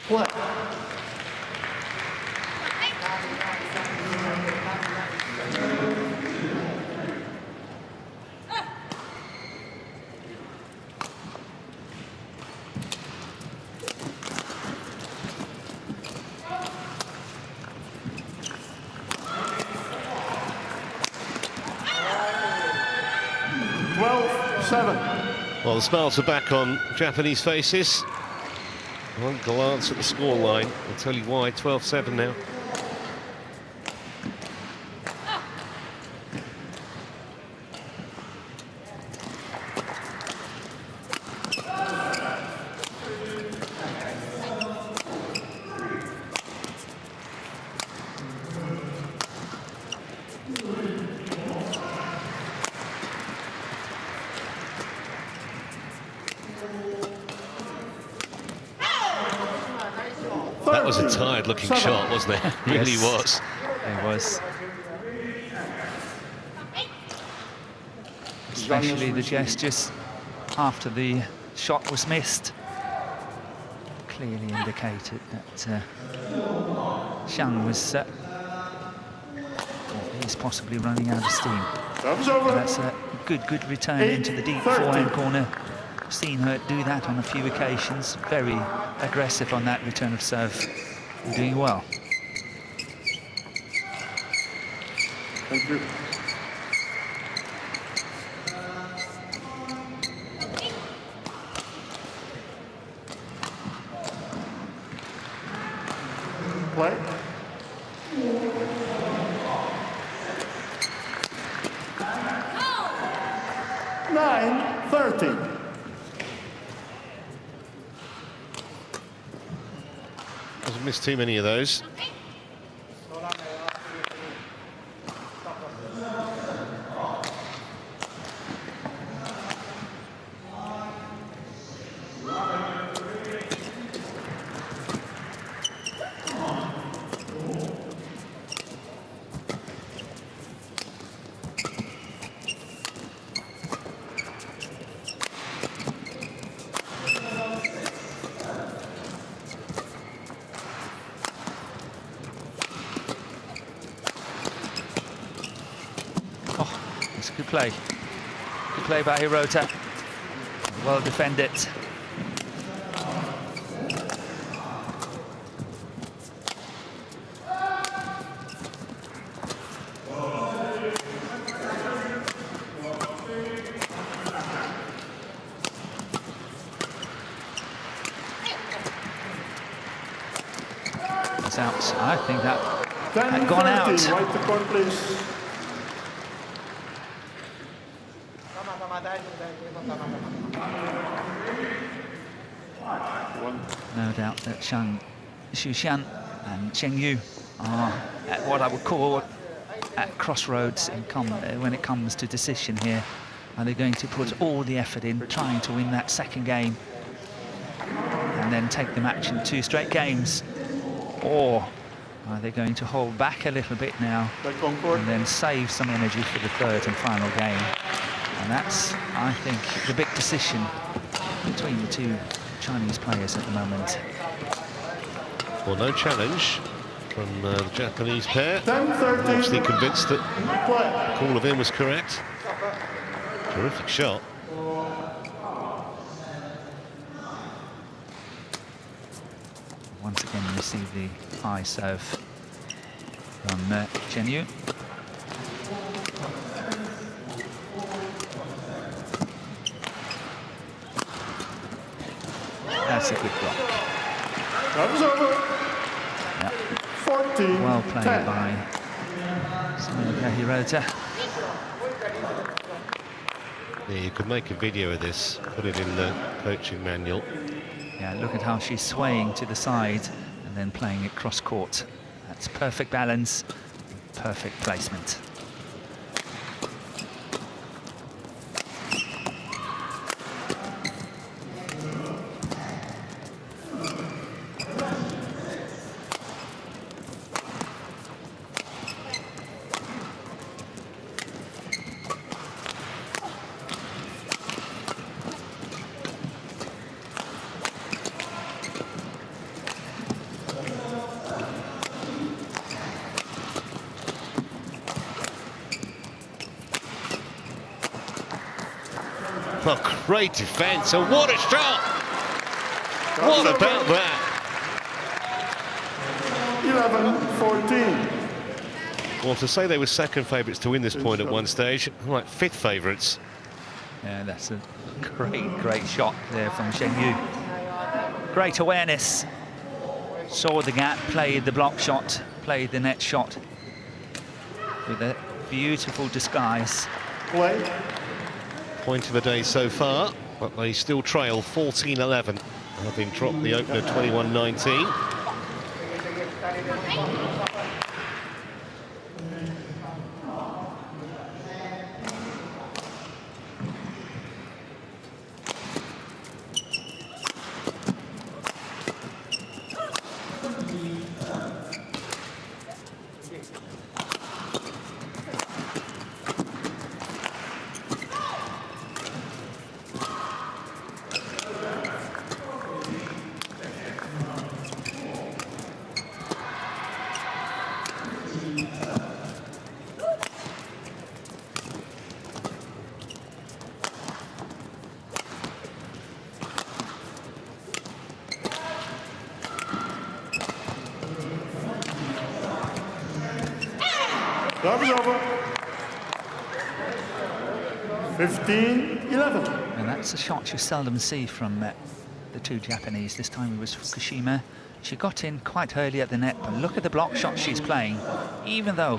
Play. Well, the smiles are back on Japanese faces. One glance at the scoreline will tell you why. 12-7 now. That was a tired-looking shot, wasn't it? It really Yes. was. It was. Especially the gestures after the shot was missed clearly indicated that Zhang was he's possibly running out of steam. That's a good return into the deep forehand corner. Seen her do that on a few occasions. Very aggressive on that return of serve. You're doing well. Thank you. Play. Nine, 13. Hasn't missed too many of those. Good play. Good play by Hirota. Well defended. It's out. I think that had gone out. Right to court, please. No doubt that Zhang, Xushan and Zheng are at what I would call at crossroads when it comes to decision here. Are they going to put all the effort in trying to win that second game and then take the match in 2 straight games? Or are they going to hold back a little bit now and then save some energy for the 3rd and final game? And that's, I think, the big decision between the 2 Chinese players at the moment. Well, no challenge from the Japanese pair. Obviously convinced that the call of in was correct. Terrific shot. Once again, receive the high serve from Zheng. That's a good block. That was over. Yeah. 14. Well played 10. by Hirota. Yeah, you could make a video of this, put it in the coaching manual. Yeah, look at how she's swaying to the side and then playing it cross court. That's perfect balance, perfect placement. Oh, great defence, and what a shot! What about that? 11-14. Well, to say they were second favourites to win this point at one stage, like 5th favourites. Yeah, that's a great shot there from Zheng. Great awareness. Saw the gap, played the block shot, played the net shot with a beautiful disguise. Play. Point of the day so far, but they still trail 14-11, having dropped the opener 21-19. That was over. 15-11. And that's a shot you seldom see from the 2 Japanese. This time it was Fukushima. She got in quite early at the net, but look at the block shot she's playing. Even though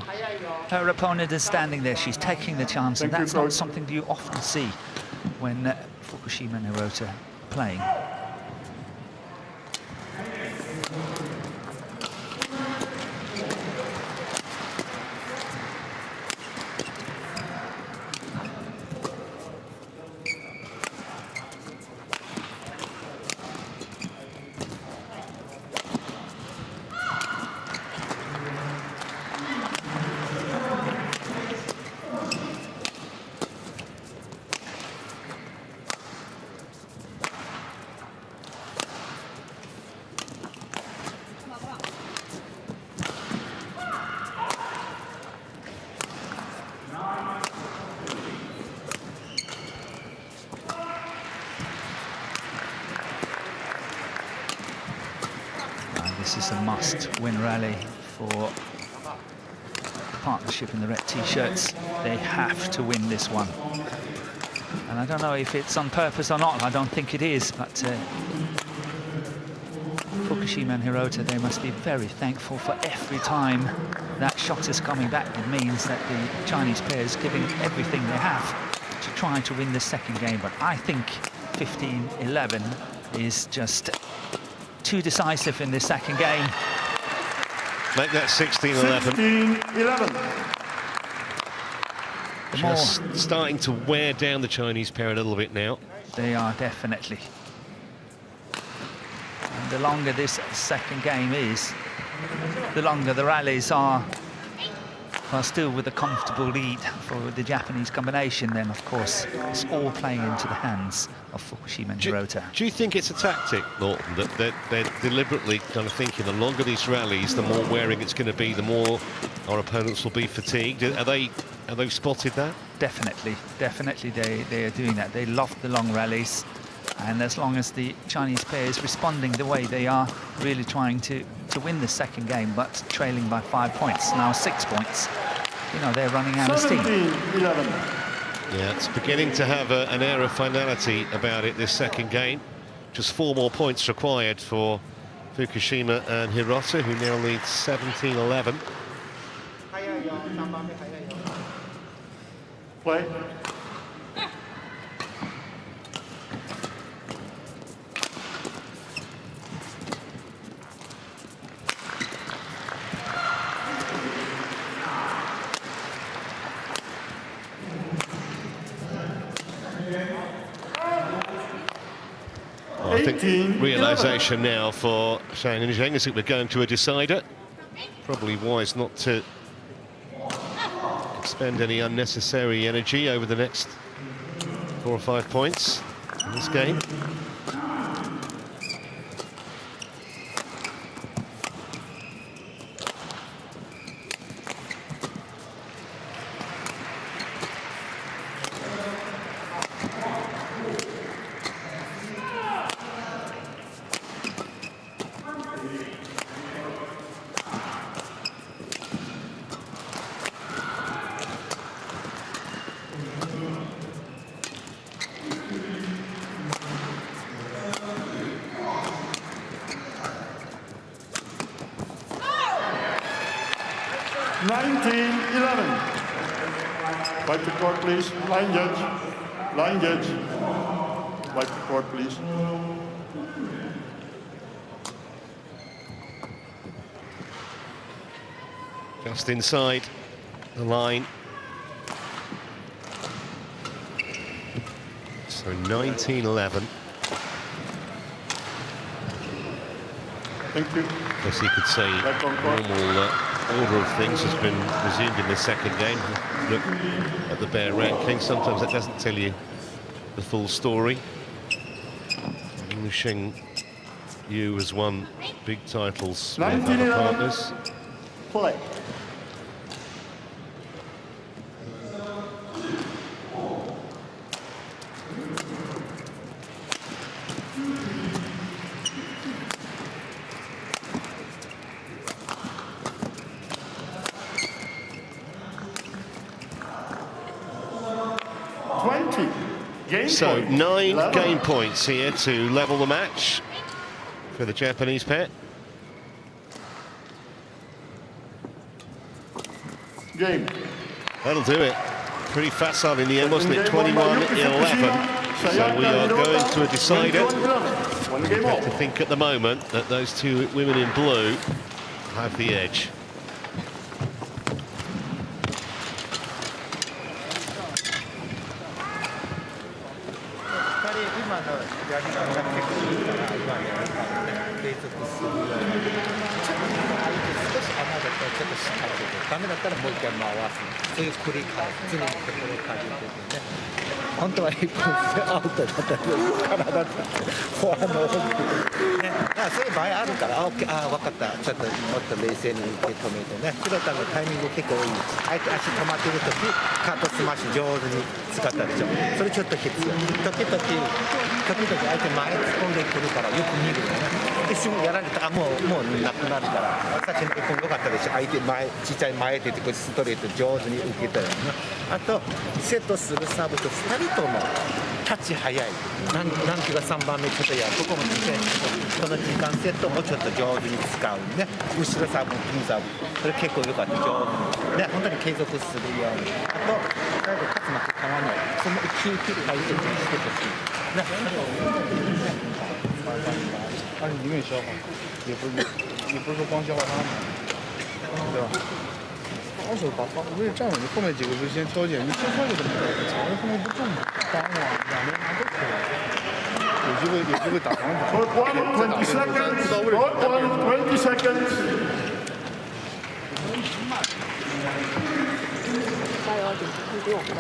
her opponent is standing there, she's taking the chance, and that's not something you often see when Fukushima and Hirota are playing. this is a must-win rally for the partnership in the red t-shirts. They have to win this one. And I don't know if it's on purpose or not. I don't think it is, but Fukushima and Hirota, they must be very thankful for every time that shot is coming back. It means that the Chinese pair is giving everything they have to try to win the second game. But I think 15-11 is just too decisive in this second game. Make that 16-11. 16-11. Just starting to wear down the Chinese pair a little bit now. They are definitely. And the longer this second game is, the longer the rallies are still with a comfortable lead for the Japanese combination, then of course it's all playing into the hands of Fukushima and Hirota. Do you think it's a tactic, Norton, that they're deliberately kind of thinking the longer these rallies, the more wearing it's going to be, the more our opponents will be fatigued? Have they spotted that? Definitely they are doing that. They love the long rallies, and as long as the Chinese pair is responding the way they are, really trying to win the second game, but trailing by 5 points, now 6 points. You know, they're running out of steam. 17-11. Yeah, it's beginning to have an air of finality about it, this second game. Just 4 more points required for Fukushima and Hirota, who now lead 17-11. Play. I think realisation now for Zhang and Zheng is that we're going to a decider. Probably wise not to expend any unnecessary energy over the next 4 or 5 points in this game. Wipe the court, please. Line judge. Line judge. Wipe the court, please. Just inside the line. So 19-11. Thank you. As you could say, normal order of things has been resumed in the second game. Look at the bare ranking. Sometimes that doesn't tell you the full story. Liu Sheng Yu has won big titles with other partners. Play. So 9 game points here to level the match for the Japanese pair. Game. That'll do it. Pretty facile in the end, wasn't it? 21-11. So we are going to a decider. We have to think at the moment that those 2 women in blue have the edge. まあそういう場合あるから、分かった、ちょっともっと冷静に受け止めてね、広田のタイミング結構いい、相手足止まってるとき、カートスマッシュ上手に使ったでしょ、それちょっと必要、時々相手前突っ込んでくるから、よく見るよね、一瞬やられたら、もうなくなるから、さっきの1本良かったでしょ、相手ちっちゃい前出てくるストレート上手に受けたよね、あと、セットするサーブと2人ともタッチ早い、ランキが3番目ちょっとやる、ここもちっちゃいこの時間セットもちょっと上手に使うね、後ろサーブ、ピンサーブ、それ結構良かった、上手に、ね、本当に継続するように、あと、最後、勝つ負け変わらない、その一球一球相手にしてほしい。那他是一个人消化，也不是说光消化他们，对吧？防守把位置站稳，你后面几个就先挑拣，你先挑就这么着，抢人后面不中嘛，防啊，两边拿都可以，有机会打防不错。20 seconds。加油，比我们累。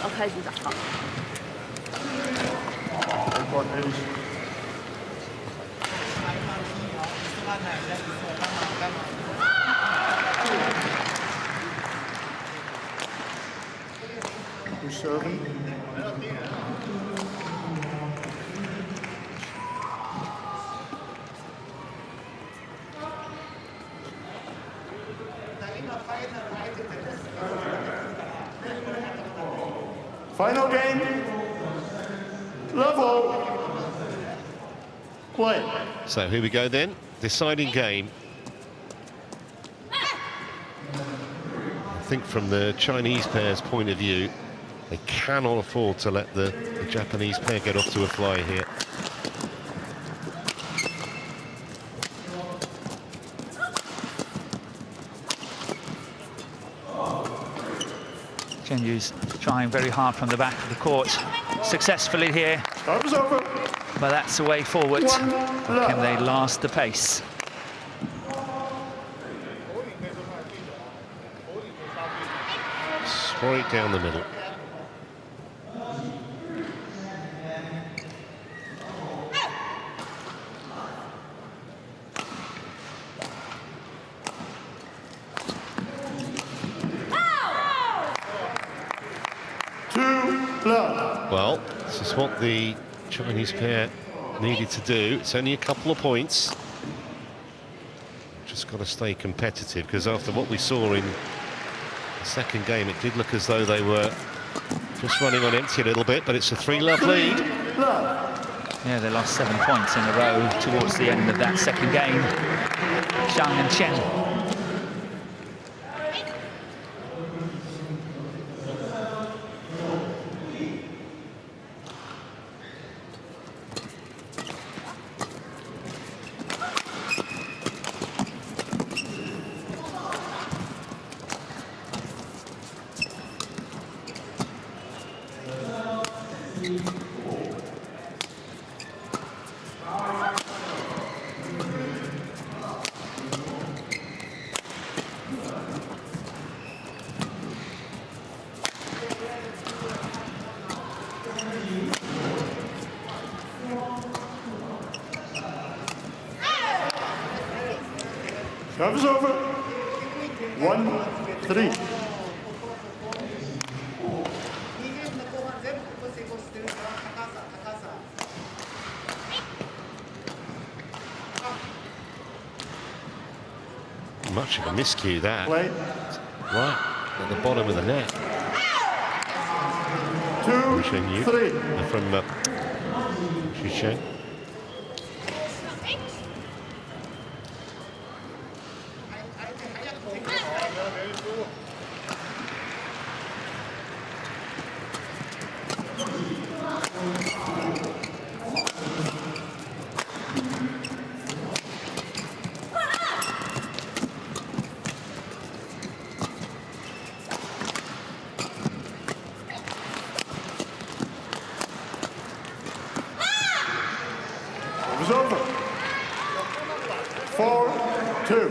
要开始打了。Who's serving? Final game, level, play. So here we go then, deciding game. I think from the Chinese pair's point of view, they cannot afford to let the Japanese pair get off to a fly here. Zheng trying very hard from the back of the court, successfully here. Service over. But that's the way forward. Can they last the pace? Straight down the middle. Well, this is what the Chinese pair needed to do. It's only a couple of points. Just got to stay competitive, because after what we saw in the second game, it did look as though they were just running on empty a little bit, but it's a 3-love lead. Yeah, they lost 7 points in a row towards the end of that second game. Zhang and Chen. Service over. 1-3. Much of a miscue that. Play. Right at the bottom of the net. 2-3. From CHN. It's over. 4-2.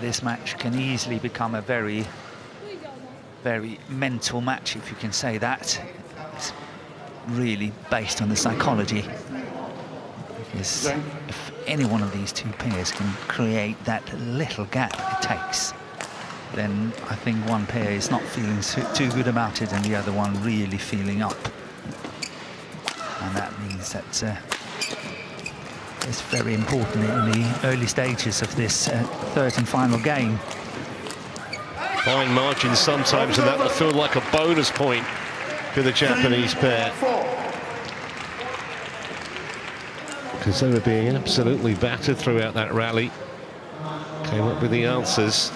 This match can easily become a very very mental match, if you can say that. It's really based on the psychology. Because if any one of these two pairs can create that little gap it takes, then I think one pair is not feeling too good about it and the other one really feeling up. And that means that it's very important in the early stages of this third and final game. Fine margins sometimes, and that will feel like a bonus point for the Japanese pair. Because they were being absolutely battered throughout that rally. Came up with the answers,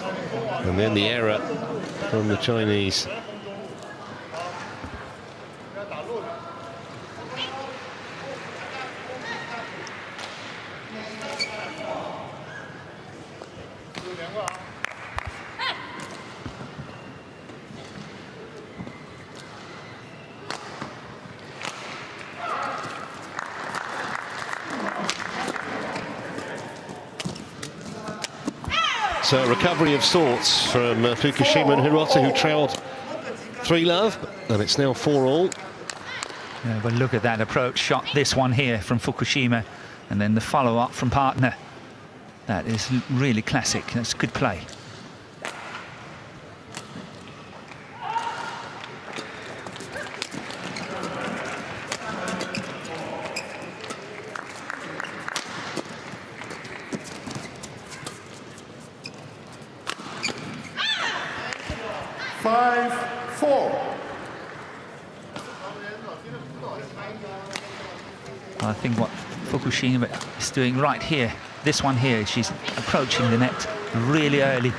and then the error from the Chinese. So a recovery of sorts from Fukushima and Hirota, who trailed 3-love, and it's now 4-all. Yeah, but look at that approach shot, this one here from Fukushima, and then the follow-up from partner. That is really classic. That's good play. I think what Fukushima is doing right here, this one here, she's approaching the net really early.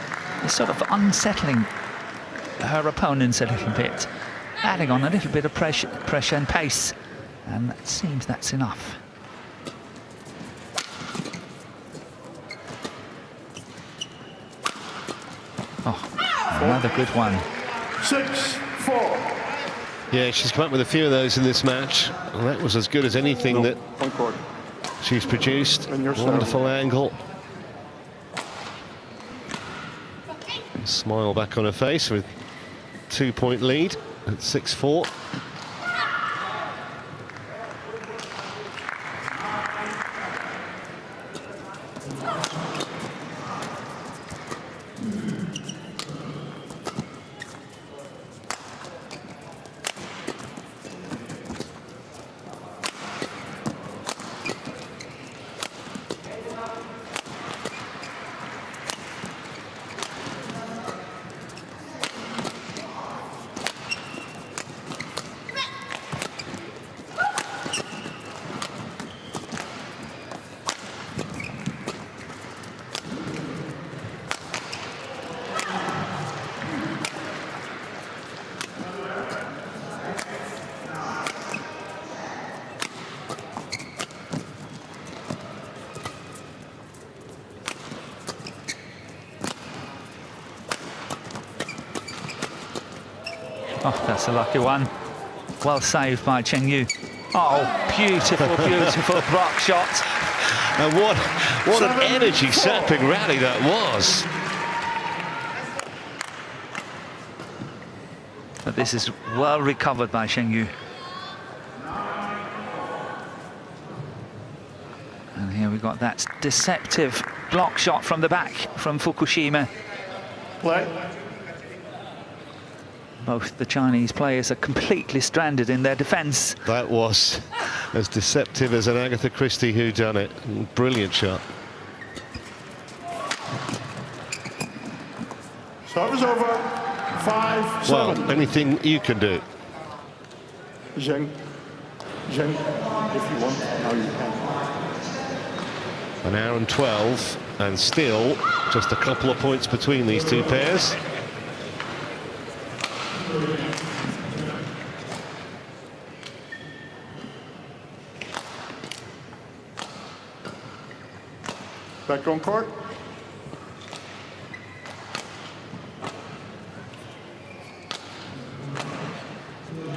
It's sort of unsettling her opponents a little bit, adding on a little bit of pressure and pace, and that seems that's enough. Oh, another good one. 6-4. Yeah, she's come up with a few of those in this match. And that was as good as anything that she's produced. Wonderful angle. Smile back on her face with 2-point lead at 6-4. Oh, that's a lucky one. Well saved by Cheng Yu. Oh, beautiful, beautiful block shot. And what an energy-sapping rally that was. But this is well recovered by Cheng Yu. And here we got that deceptive block shot from the back from Fukushima. Play. Both the Chinese players are completely stranded in their defence. That was as deceptive as an Agatha Christie whodunit. Brilliant shot. Serve is over. 5-7. Well, anything you can do. Zheng, if you want, now you can. An hour and 12, and still just a couple of points between these two pairs. Back on court.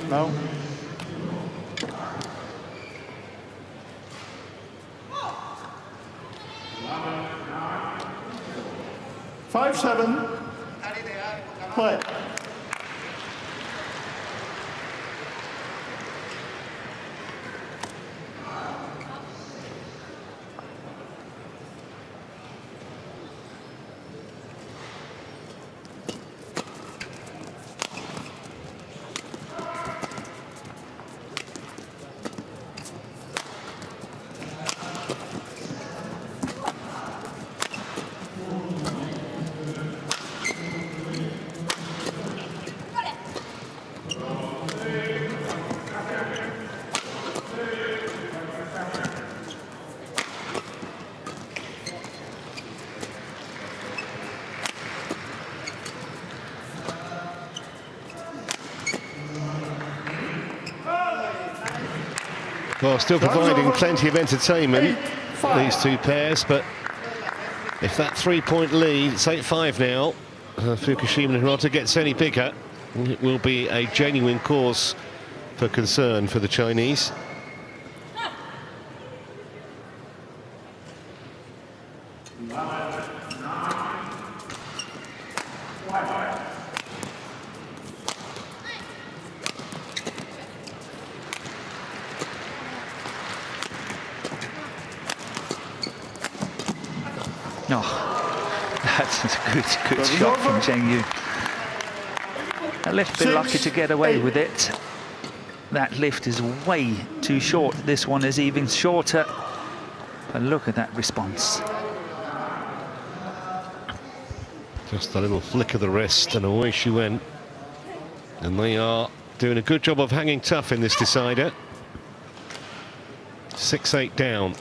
No. Five, 7. Play. Well, still providing plenty of entertainment, these two pairs, but if that 3-point lead, it's 8-5 now, Fukushima and Hirota gets any bigger, it will be a genuine cause for concern for the Chinese. That's a good shot from Zheng. A little bit lucky to get away with it. That lift is way too short. This one is even shorter. But look at that response. Just a little flick of the wrist and away she went. And they are doing a good job of hanging tough in this decider. 6-8 down.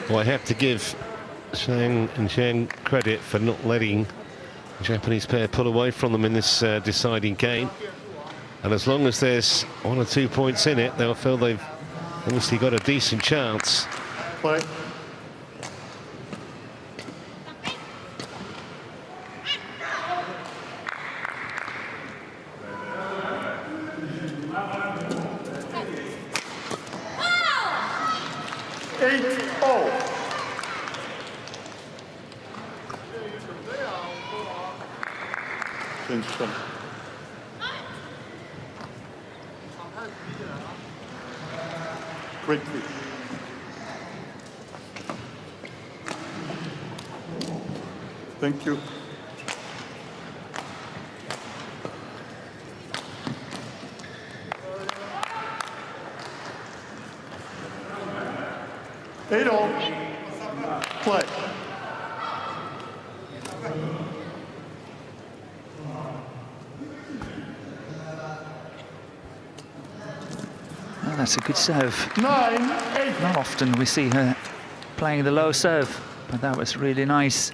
Well, I have to give Zhang and Zheng credit for not letting the Japanese pair pull away from them in this deciding game. And as long as there's 1 or 2 points in it, they'll feel they've obviously got a decent chance. Play. Breakthrough. Thank you. Eight-all. Play. Oh, that's a good serve. 9-8. Not often we see her playing the low serve, but that was really nice.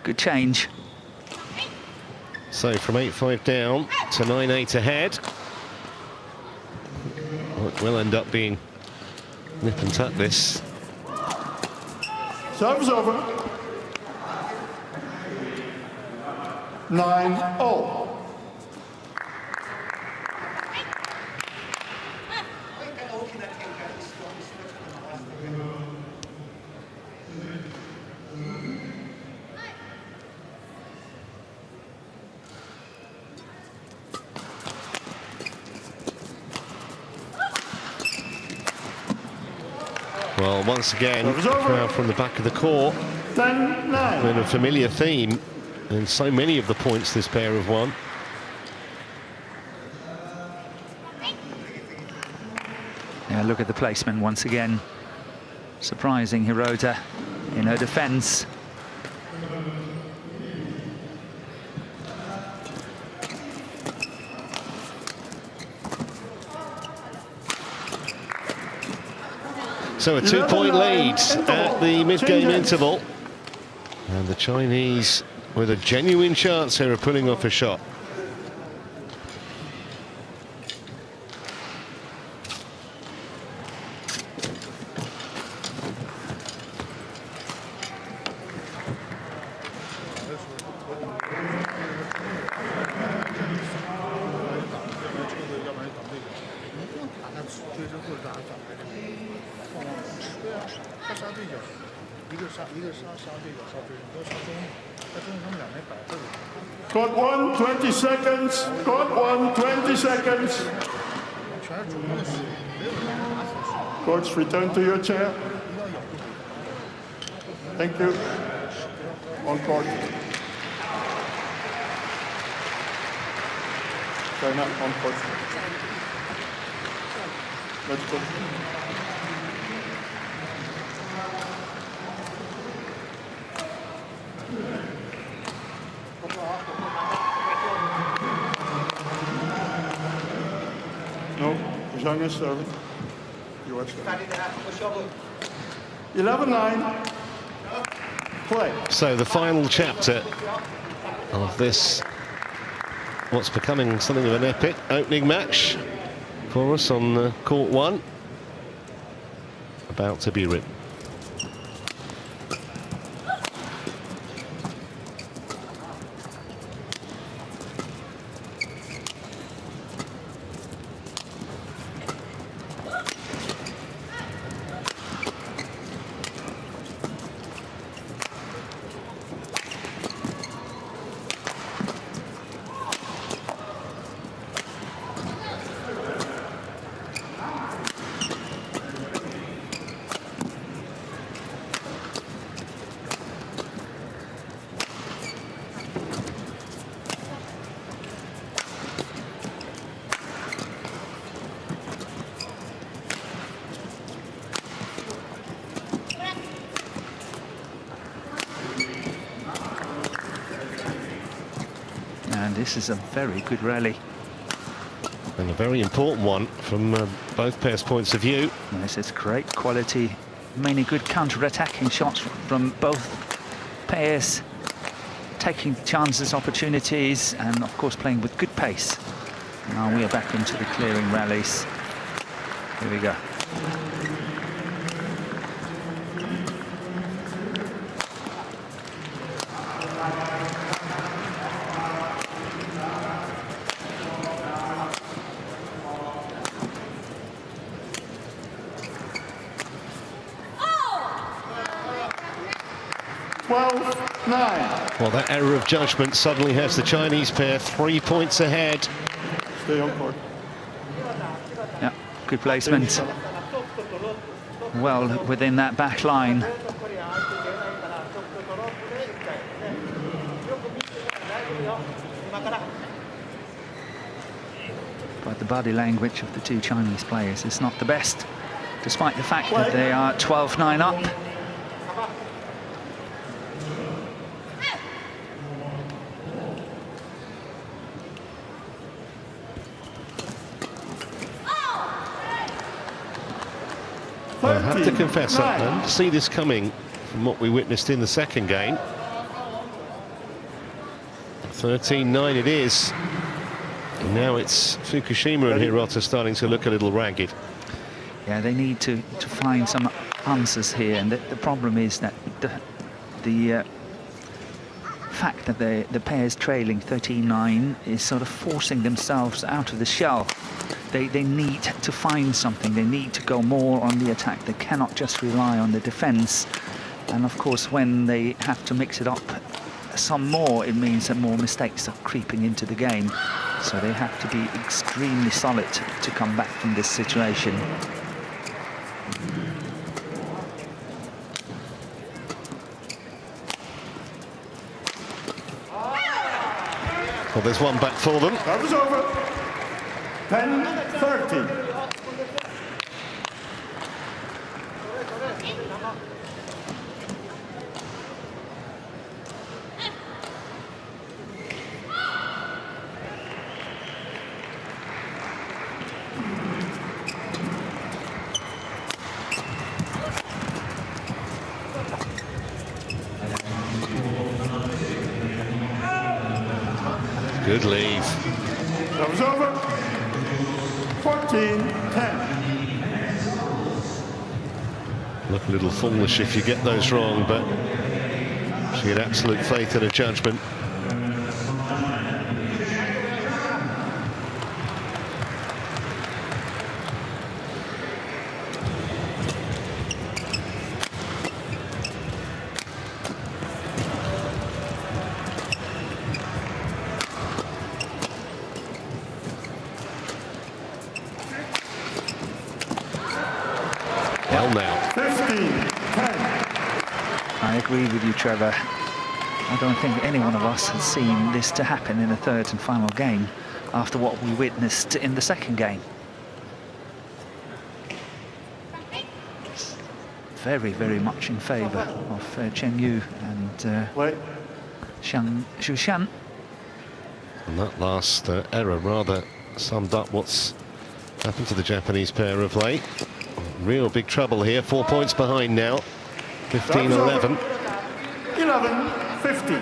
Good change. So from 8-5 down to 9-8 ahead. Well, it will end up being nip and tuck this. Serve's over. 9-0. Well, once again, the crowd from the back of the court. 10-9. Been a familiar theme, and so many of the points this pair have won. Yeah, look at the placement once again. Surprising Hirota in her defense. So a 2-point lead at the mid-game interval. And the Chinese with a genuine chance here of pulling off a shot. 对角，一个杀对角，杀对角，都杀中路，在中路他们两边摆这个。Court 1, 20 seconds. Court 1, 20 seconds. 全是主攻的水，没有人打死水。 Courts, return to your chair. Thank you. On court. China, on court. Let's go. No, Zhang is serving. You watch that. 11-9. Play. So the final chapter of this, what's becoming something of an epic opening match for us on court 1, about to be written. And this is a very good rally. And a very important one from both pairs' points of view. Yes, it's great quality, many good counter-attacking shots from both pairs, taking chances, opportunities, and of course playing with good pace. Now we are back into the clearing rallies. Here we go. Well, that error of judgment suddenly has the Chinese pair 3 points ahead. Stay on court. Yeah, good placement. Well within that back line. But the body language of the two Chinese players is not the best, despite the fact that they are 12-9 up. I have to confess, I didn't see this coming from what we witnessed in the second game. 13-9 it is. And now it's Fukushima and Hirota starting to look a little ragged. Yeah, they need to find some answers here, and the problem is that the fact that the pairs trailing 13-9 is sort of forcing themselves out of the shell. They need to find something. They need to go more on the attack. They cannot just rely on the defense. And of course, when they have to mix it up some more, it means that more mistakes are creeping into the game. So they have to be extremely solid to come back from this situation. Well, there's one back for them. That was over. 10-30. Good leave. That was over. 14-10. Look a little foolish if you get those wrong, but she had absolute faith in her judgment. well now. 15-10. I agree with you, Trevor. I don't think any one of us has seen this to happen in the third and final game after what we witnessed in the second game. It's very, very much in favour of Chen Yu and Zhang Shushan. And that last error rather summed up what's happened to the Japanese pair of late. Real big trouble here, 4 points behind now. 15-11. 11-15.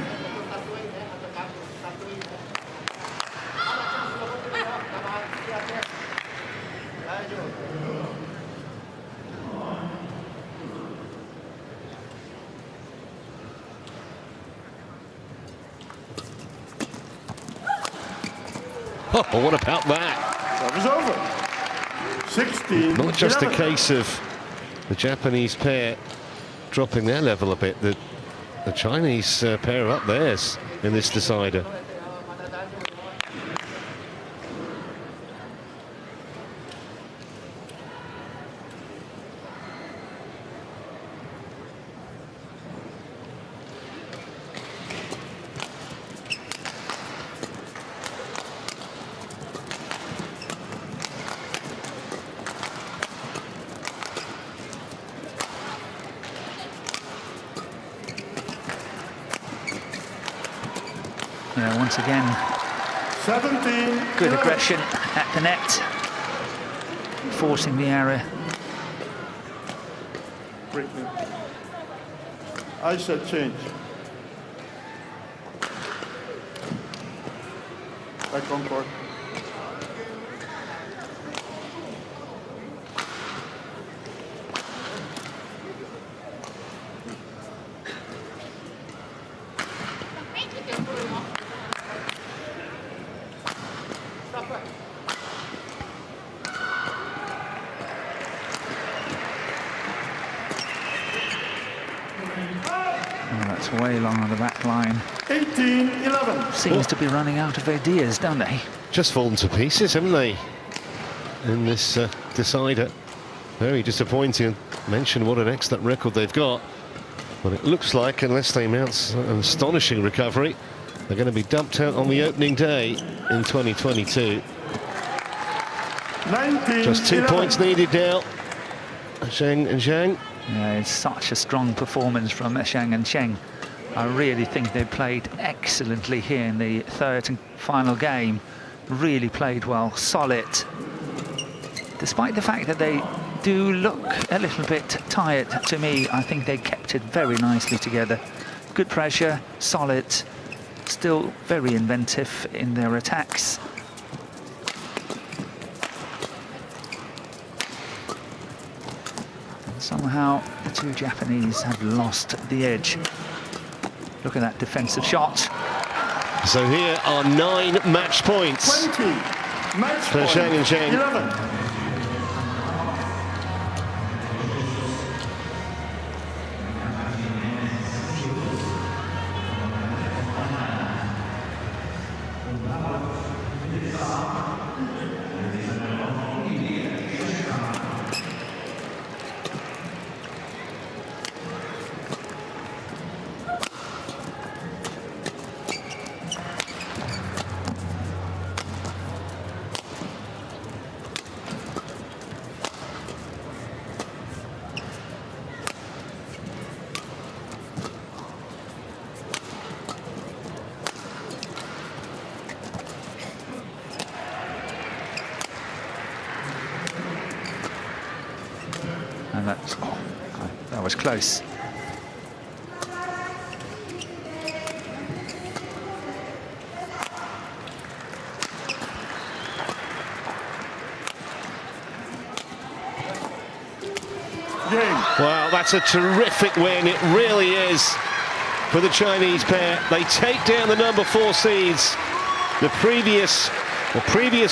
Oh, what about that? That was over. 16. Not just 11. a case of the Japanese pair dropping their level a bit. The Chinese pair are up theirs in this decider. Once again, 17. good 11. aggression at the net, forcing the error. Breaking. I said change. Back on court. That's way long on the back line. 18-11. Seems to be running out of ideas, don't they? Just fallen to pieces, haven't they, in this decider? Very disappointing. Mention what an excellent record they've got. But it looks like, unless they mount an astonishing recovery, they're going to be dumped out on the opening day in 2022. 19. Just 2 points needed now. Zheng and Zhang. Yeah, it's such a strong performance from Zhang and Zheng. I really think they played excellently here in the third and final game. Really played well, solid. Despite the fact that they do look a little bit tired to me, I think they kept it very nicely together. Good pressure, solid, still very inventive in their attacks. Somehow the two Japanese have lost the edge. Look at that defensive shot. So here are 9 match points 20. Match for point. Zhang and Zheng. 11. And that was close. Wow, that's a terrific win. It really is for the Chinese pair. They take down the number 4 seeds. The previous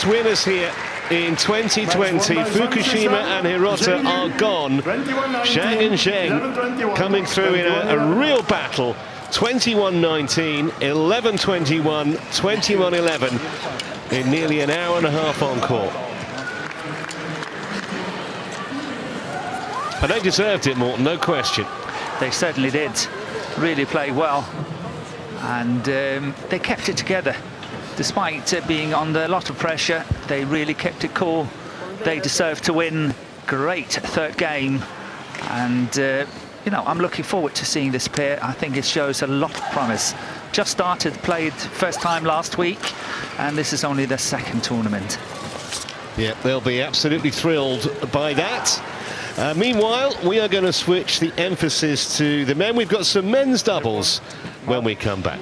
winners here in 2020, Fukushima and Hirota are gone. Zhang and Zheng coming through in a real battle. 21-19, 11-21, 21-11 in nearly an hour and a half on court. And they deserved it, Morton, no question. They certainly did. Really played well. And they kept it together. Despite being under a lot of pressure, they really kept it cool. They deserved to win. Great third game. And, you know, I'm looking forward to seeing this pair. I think it shows a lot of promise. Just started, played first time last week, and this is only their second tournament. Yeah, they'll be absolutely thrilled by that. Meanwhile, we are going to switch the emphasis to the men. We've got some men's doubles when we come back.